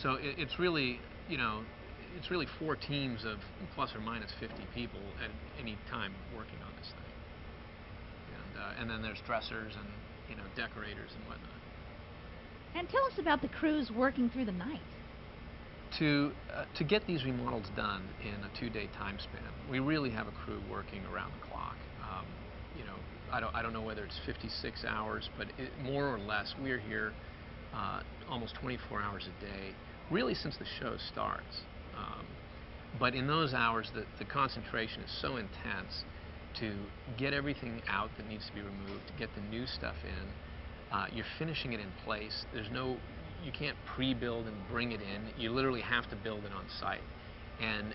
So it's really, it's really 4 teams of plus or minus 50 people at any time working on this thing. And then there's dressers and decorators and whatnot. And tell us about the crews working through the night. To get these remodels done in a 2-day time span, we really have a crew working around the clock. I don't know whether it's 56 hours, but more or less we're here almost 24 hours a day, really since the show starts. But in those hours, the concentration is so intense to get everything out that needs to be removed, to get the new stuff in. You're finishing it in place. You can't pre-build and bring it in. You literally have to build it on site. And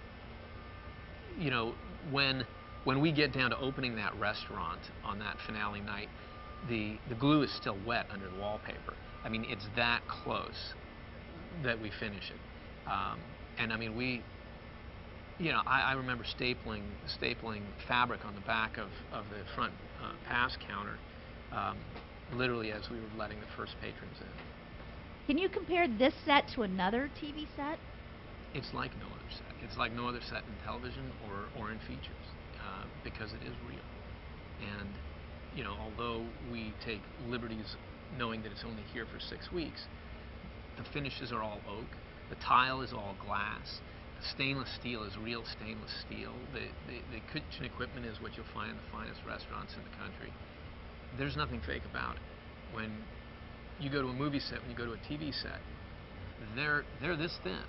when we get down to opening that restaurant on that finale night, the glue is still wet under the wallpaper. I mean, it's that close that we finish it. And I mean, I remember stapling fabric on the back of the front pass counter, literally as we were letting the first patrons in. Can you compare this set to another TV set? It's like no other set. It's like no other set in television or in features, because it is real. And although we take liberties knowing that it's only here for 6 weeks, the finishes are all oak. The tile is all glass. The stainless steel is real stainless steel. The kitchen equipment is what you'll find in the finest restaurants in the country. There's nothing fake about it. When you go to a movie set, when you go to a TV set, they're this thin.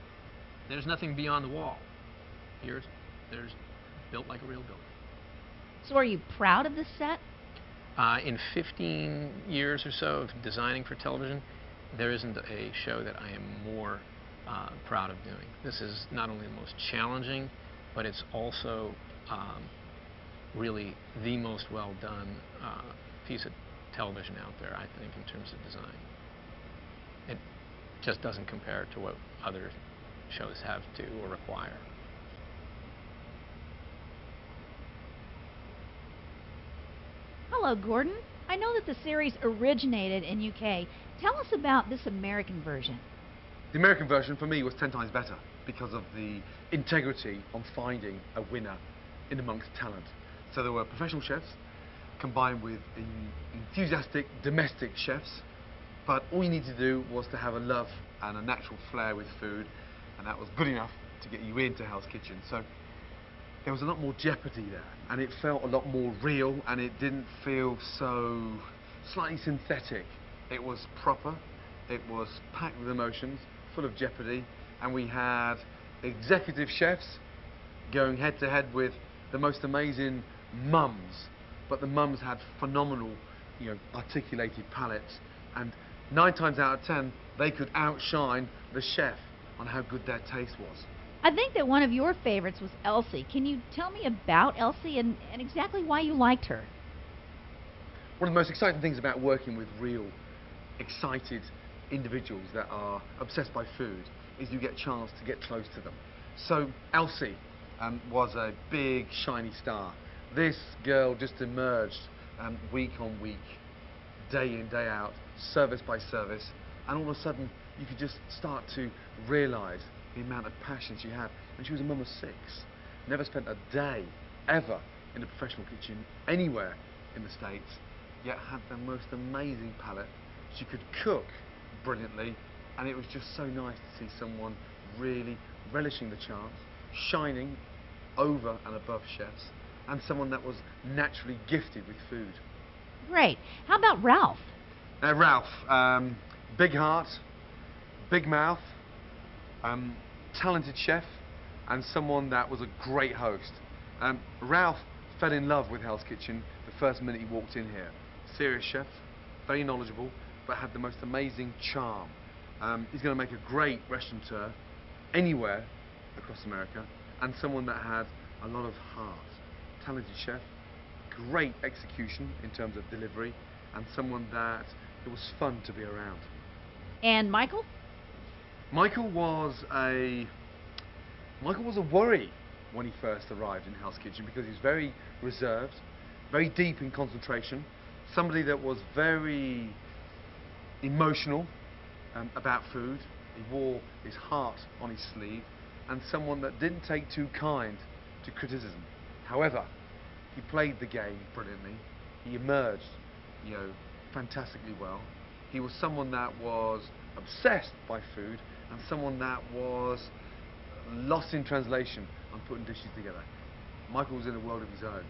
There's nothing beyond the wall. Here, there's built like a real building. So are you proud of this set? In 15 years or so of designing for television, there isn't a show that I am more proud of doing. This is not only the most challenging, but it's also really the most well done piece of television out there, I think, in terms of design. It just doesn't compare to what other shows have to or require. Hello, Gordon. I know that the series originated in UK. Tell us about this American version. The American version for me was 10 times better because of the integrity on finding a winner in amongst talent. So there were professional chefs combined with enthusiastic domestic chefs, but all you need to do was to have a love and a natural flair with food, and that was good enough to get you into Hell's Kitchen. So there was a lot more jeopardy there, and it felt a lot more real, and it didn't feel so slightly synthetic. It was proper, it was packed with emotions, full of jeopardy, and we had executive chefs going head to head with the most amazing mums, but the mums had phenomenal, articulated palates, and 9 times out of 10 they could outshine the chef on how good their taste was. I think that one of your favorites was Elsie. Can you tell me about Elsie and exactly why you liked her? One of the most exciting things about working with real, excited individuals that are obsessed by food is you get a chance to get close to them. So Elsie was a big, shiny star. This girl just emerged week on week, day in, day out, service by service, and all of a sudden you could just start to realise the amount of passion she had. And she was a mum of 6, never spent a day ever in a professional kitchen anywhere in the States, yet had the most amazing palate. She could cook brilliantly, and it was just so nice to see someone really relishing the chance, shining over and above chefs, and someone that was naturally gifted with food. Great. How about Ralph? Ralph, big heart, big mouth, talented chef, and someone that was a great host. Ralph fell in love with Hell's Kitchen the first minute he walked in here. Serious chef, very knowledgeable, but had the most amazing charm. He's going to make a great restaurateur anywhere across America, and someone that had a lot of heart. Talented chef, great execution in terms of delivery, and someone that it was fun to be around. And Michael? Michael was a worry when he first arrived in Hell's Kitchen because he was very reserved, very deep in concentration, somebody that was very emotional about food. He wore his heart on his sleeve, and someone that didn't take too kind to criticism. However, he played the game brilliantly. He emerged, fantastically well. He was someone that was obsessed by food, and someone that was lost in translation on putting dishes together. Michael was in a world of his own,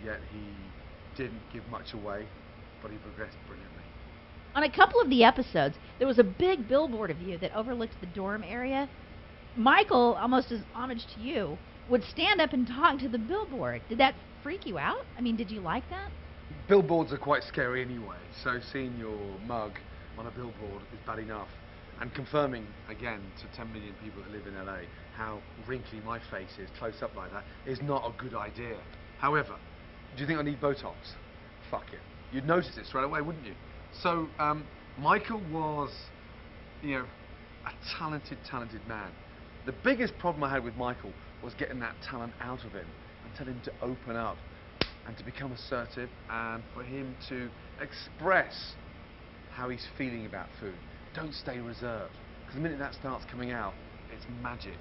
yet he didn't give much away, but he progressed brilliantly. On a couple of the episodes, there was a big billboard of you that overlooked the dorm area. Michael, almost as homage to you, would stand up and talk to the billboard. Did that freak you out? I mean, did you like that? Billboards are quite scary anyway, so seeing your mug on a billboard is bad enough. And confirming, again, to 10 million people that live in LA, how wrinkly my face is, close up like that, is not a good idea. However, do you think I need Botox? Fuck it. You'd notice it straight away, wouldn't you? So, Michael was, a talented man. The biggest problem I had with Michael was getting that talent out of him and telling him to open up and to become assertive and for him to express how he's feeling about food. Don't stay reserved, because the minute that starts coming out, it's magic,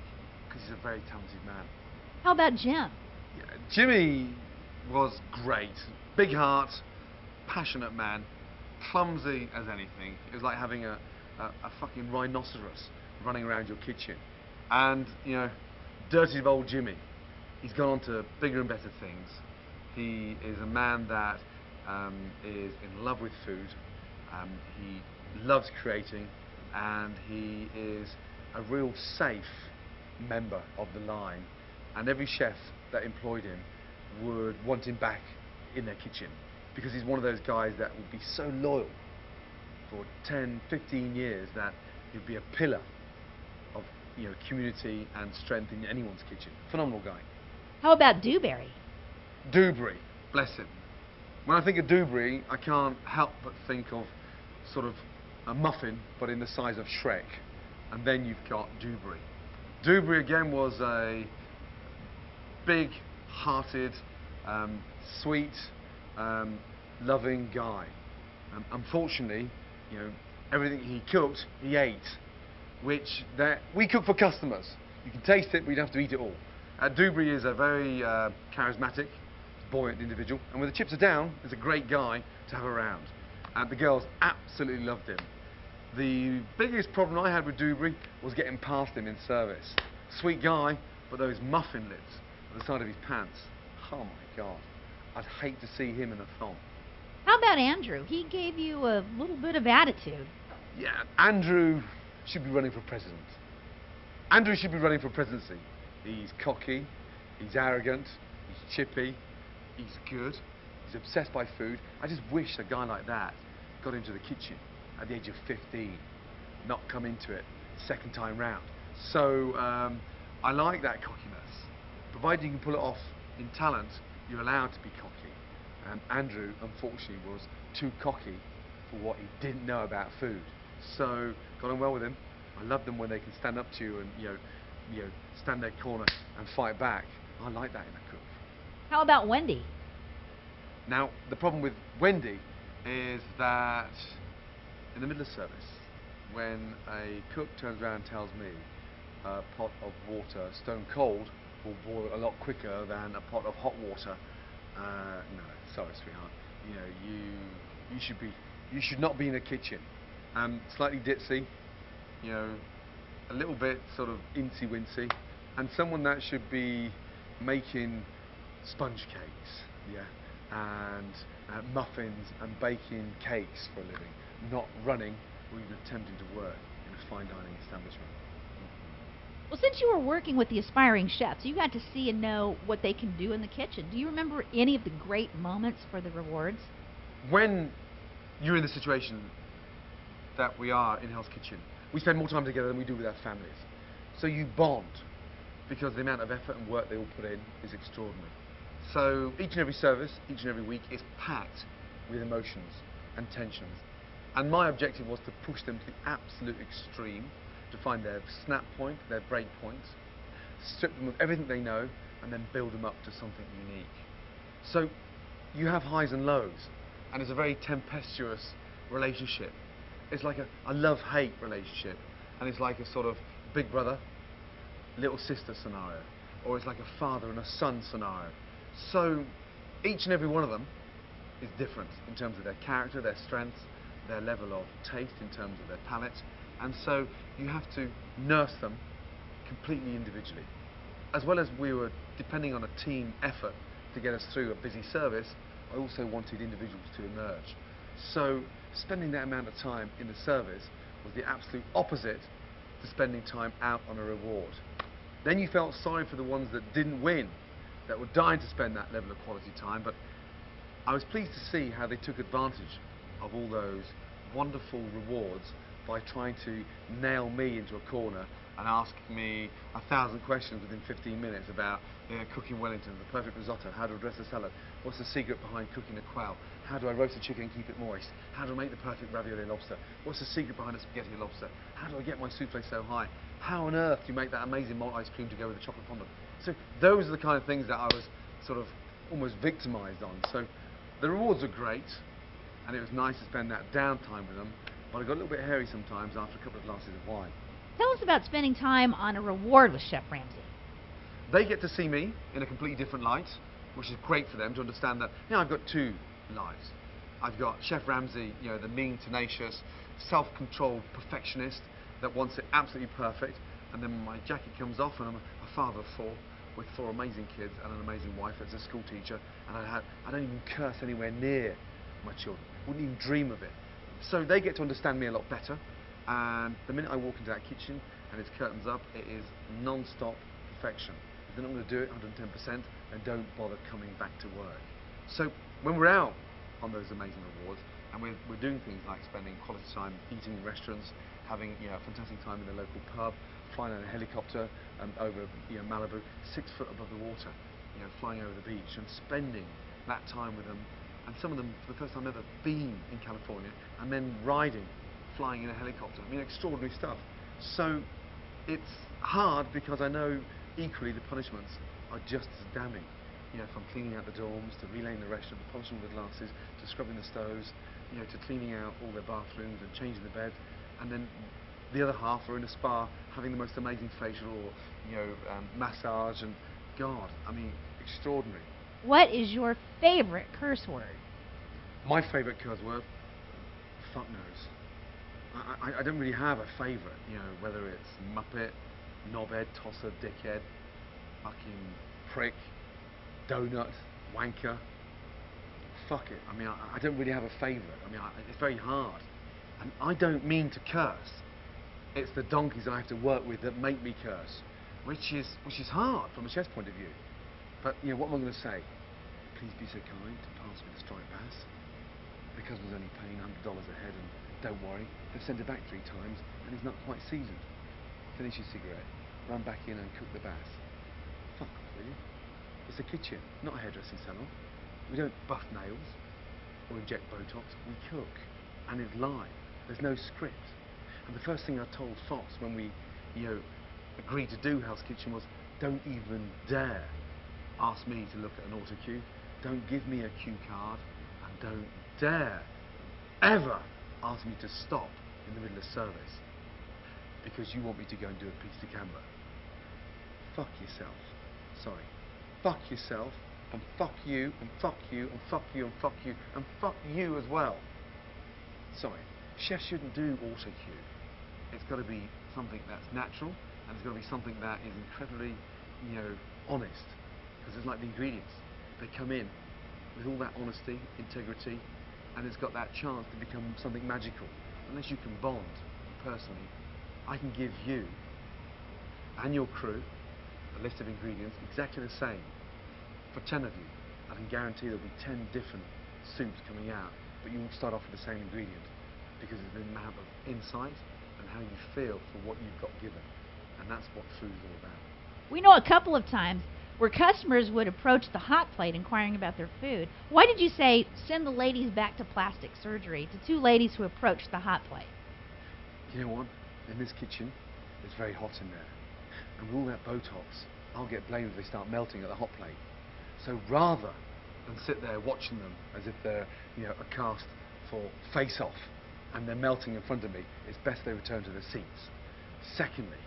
because he's a very talented man. How about Jim? Yeah, Jimmy was great. Big heart, passionate man, clumsy as anything. It was like having a fucking rhinoceros running around your kitchen. And, dirty old Jimmy. He's gone on to bigger and better things. He is a man that is in love with food. He loves creating, and he is a real safe member of the line. And every chef that employed him would want him back in their kitchen, because he's one of those guys that would be so loyal for 10, 15 years that he'd be a pillar of community and strength in anyone's kitchen. Phenomenal guy. How about Dewberry? Dewberry, bless him. When I think of Dewberry, I can't help but think of sort of a muffin, but in the size of Shrek. And then you've got Dewberry. Dewberry again was a big-hearted, sweet, loving guy. Unfortunately, everything he cooked, he ate, which we cook for customers. You can taste it, but you don't have to eat it all. Dewberry is a very charismatic, buoyant individual, and when the chips are down, is a great guy to have around. The girls absolutely loved him. The biggest problem I had with Dewberry was getting past him in service. Sweet guy, but those muffin lips at the side of his pants. Oh my God, I'd hate to see him in a thong. How about Andrew? He gave you a little bit of attitude. Yeah, Andrew should be running for president. Andrew should be running for presidency. He's cocky, he's arrogant, he's chippy, he's good, he's obsessed by food. I just wish a guy like that got into the kitchen at the age of 15, not come into it second time round. So I like that cockiness. Provided you can pull it off in talent, you're allowed to be cocky. Andrew, unfortunately, was too cocky for what he didn't know about food. So got on well with him. I love them when they can stand up to you and stand their corner and fight back. I like that in a cook. How about Wendy? Now the problem with Wendy is that in the middle of service, when a cook turns around and tells me a pot of water stone cold will boil a lot quicker than a pot of hot water, no, sorry, sweetheart. You should not be in a kitchen. Slightly ditzy, a little bit sort of incy-wincy, and someone that should be making sponge cakes, and muffins and baking cakes for a living, not running or even attempting to work in a fine dining establishment. Well, since you were working with the aspiring chefs, you got to see and know what they can do in the kitchen. Do you remember any of the great moments for the rewards? When you're in the situation that we are in Hell's Kitchen, we spend more time together than we do with our families. So you bond, because the amount of effort and work they all put in is extraordinary. So each and every service, each and every week is packed with emotions and tensions. And my objective was to push them to the absolute extreme, to find their snap point, their break point, strip them of everything they know, and then build them up to something unique. So you have highs and lows, and it's a very tempestuous relationship. It's like a love-hate relationship, and it's like a sort of big brother, little sister scenario, or it's like a father and a son scenario. So each and every one of them is different in terms of their character, their strengths, their level of taste in terms of their palate, and so you have to nurse them completely individually. As well as we were depending on a team effort to get us through a busy service, I also wanted individuals to emerge. So spending that amount of time in the service was the absolute opposite to spending time out on a reward. Then you felt sorry for the ones that didn't win, that were dying to spend that level of quality time, but I was pleased to see how they took advantage of all those wonderful rewards by trying to nail me into a corner and ask me 1,000 questions within 15 minutes about cooking Wellington, the perfect risotto, how to dress a salad, what's the secret behind cooking a quail, how do I roast a chicken and keep it moist, how do I make the perfect ravioli lobster, what's the secret behind a spaghetti lobster, how do I get my souffle so high, how on earth do you make that amazing malt ice cream to go with a chocolate fondant. So those are the kind of things that I was sort of almost victimised on. So the rewards are great, and it was nice to spend that downtime with them, but I got a little bit hairy sometimes after a couple of glasses of wine. Tell us about spending time on a reward with Chef Ramsay. They get to see me in a completely different light, which is great for them to understand that, I've got two lives. I've got Chef Ramsay, the mean, tenacious, self-controlled perfectionist that wants it absolutely perfect, and then my jacket comes off and I'm a father of four with 4 amazing kids and an amazing wife as a school teacher, and I don't even curse anywhere near my children, wouldn't even dream of it. So they get to understand me a lot better, and the minute I walk into that kitchen and it's curtains up, it is non-stop perfection. If they're not going to do it 110%, then don't bother coming back to work. So when we're out on those amazing rewards, and we're doing things like spending quality time eating in restaurants, having a fantastic time in the local pub, flying in a helicopter over Malibu, 6 foot above the water, flying over the beach and spending that time with them, and some of them for the first time ever been in California, and then flying in a helicopter. Extraordinary stuff. So it's hard because I know equally the punishments are just as damning. From cleaning out the dorms, to relaying the restaurant, to polishing the glasses, to scrubbing the stoves, to cleaning out all their bathrooms and changing the beds, and then the other half are in a spa having the most amazing facial or massage, and God, extraordinary. What is your favorite curse word? My favourite curse word? Fuck knows. I don't really have a favourite, whether it's muppet, knobhead, tosser, dickhead, fucking prick, donut, wanker. Fuck it. I don't really have a favourite. It's very hard. And I don't mean to curse. It's the donkeys I have to work with that make me curse, which is hard from a chef's point of view. But you know, what am I going to say? Please be so kind to pass me the striped bass. The customer's only paying $100 a head, and don't worry, they've sent it back 3 times, and it's not quite seasoned. Finish your cigarette, run back in and cook the bass. Fuck off, will you? It's a kitchen, not a hairdressing salon. We don't buff nails or inject Botox. We cook, and it's live. There's no script. And the first thing I told Fox when we, agreed to do Hell's Kitchen was, don't even dare ask me to look at an auto cue. Don't give me a cue card, and don't dare ever ask me to stop in the middle of service because you want me to go and do a piece to camera. Fuck yourself. Sorry. Fuck yourself, and fuck you, and fuck you, and fuck you, and fuck you, and fuck you as well. Sorry. Chefs shouldn't do auto cue. It's got to be something that's natural, and it's got to be something that is incredibly, honest. Because it's like the ingredients. They come in with all that honesty, integrity, and it's got that chance to become something magical. Unless you can bond, personally, I can give you and your crew a list of ingredients exactly the same for 10 of you. I can guarantee there'll be 10 different soups coming out, but you all start off with the same ingredient because of the amount of insight and how you feel for what you've got given. And that's what food is all about. We know a couple of times where customers would approach the hot plate inquiring about their food. Why did you say send the ladies back to plastic surgery to 2 ladies who approached the hot plate? You know what? In this kitchen, it's very hot in there. And with all that Botox, I'll get blamed if they start melting at the hot plate. So rather than sit there watching them as if they're, a cast for Face Off and they're melting in front of me, it's best they return to their seats. Secondly,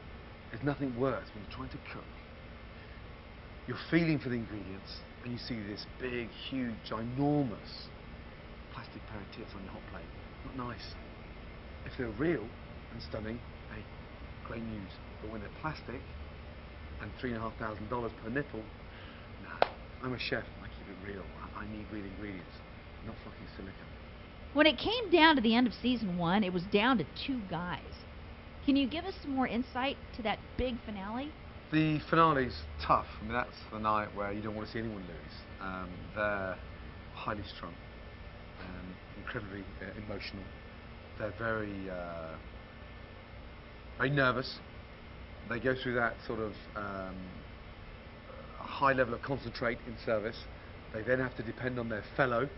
there's nothing worse when you're trying to cook. You're feeling for the ingredients and you see this big, huge, ginormous plastic pair of tits on your hot plate. Not nice. If they're real and stunning, hey, great news. But when they're plastic and $3,500 per nipple, nah. I'm a chef. I keep it real. I need real ingredients, not fucking silicone. When it came down to the end of season 1, it was down to 2 guys. Can you give us some more insight to that big finale? The finale's tough. I mean, that's the night where you don't want to see anyone lose. They're highly strung, incredibly emotional. They're very, very nervous. They go through that sort of high level of concentrate in service. They then have to depend on their fellow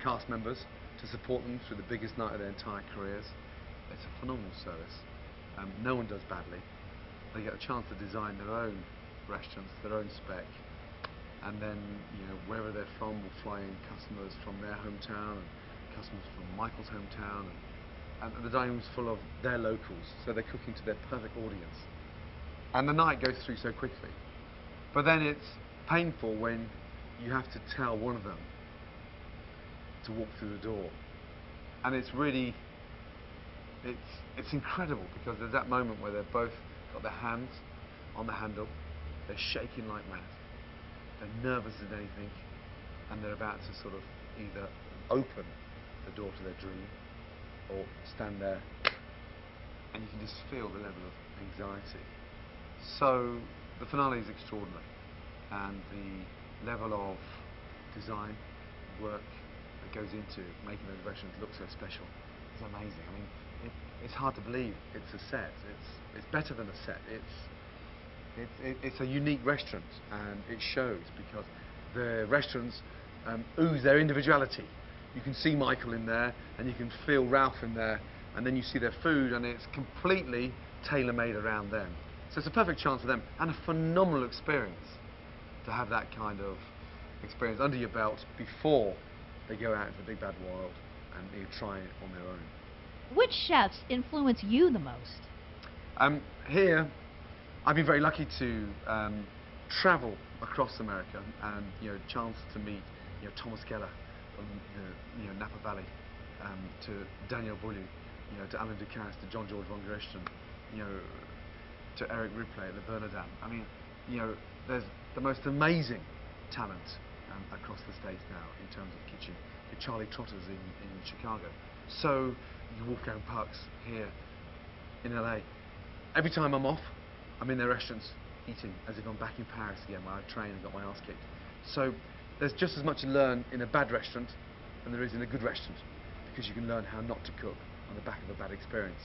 cast members to support them through the biggest night of their entire careers. It's a phenomenal service. No one does badly. They get a chance to design their own restaurants, their own spec, and then wherever they're from will fly in customers from their hometown and customers from Michael's hometown, and the dining room's full of their locals, so they're cooking to their perfect audience. And the night goes through so quickly. But then it's painful when you have to tell one of them to walk through the door. And it's really, it's incredible because there's that moment where they've both got their hands on the handle, they're shaking like mad, they're nervous as anything, and they're about to sort of either open the door to their dream or stand there, and you can just feel the level of anxiety. So the finale is extraordinary, and the level of design, work that goes into making those restaurants look so special is amazing. I mean, it's hard to believe it's a set. It's better than a set. It's a unique restaurant, and it shows because the restaurants ooze their individuality. You can see Michael in there, and you can feel Ralph in there, and then you see their food, and it's completely tailor-made around them. So it's a perfect chance for them, and a phenomenal experience to have that kind of experience under your belt before they go out into the big bad world and try it on their own. Which chefs influence you the most? Here, I've been very lucky to travel across America, and chance to meet Thomas Geller from the Napa Valley, to Daniel Boulou, to Alain Ducasse, to John George von Gersten, to Eric Ripley at the Bernardin. I mean, there's the most amazing talent across the States now in terms of kitchen. Charlie Trotter's in Chicago. So you walk down Parks here in LA. Every time I'm off, I'm in their restaurants eating as if I'm back in Paris again where I trained and got my ass kicked. So there's just as much to learn in a bad restaurant than there is in a good restaurant, because you can learn how not to cook on the back of a bad experience.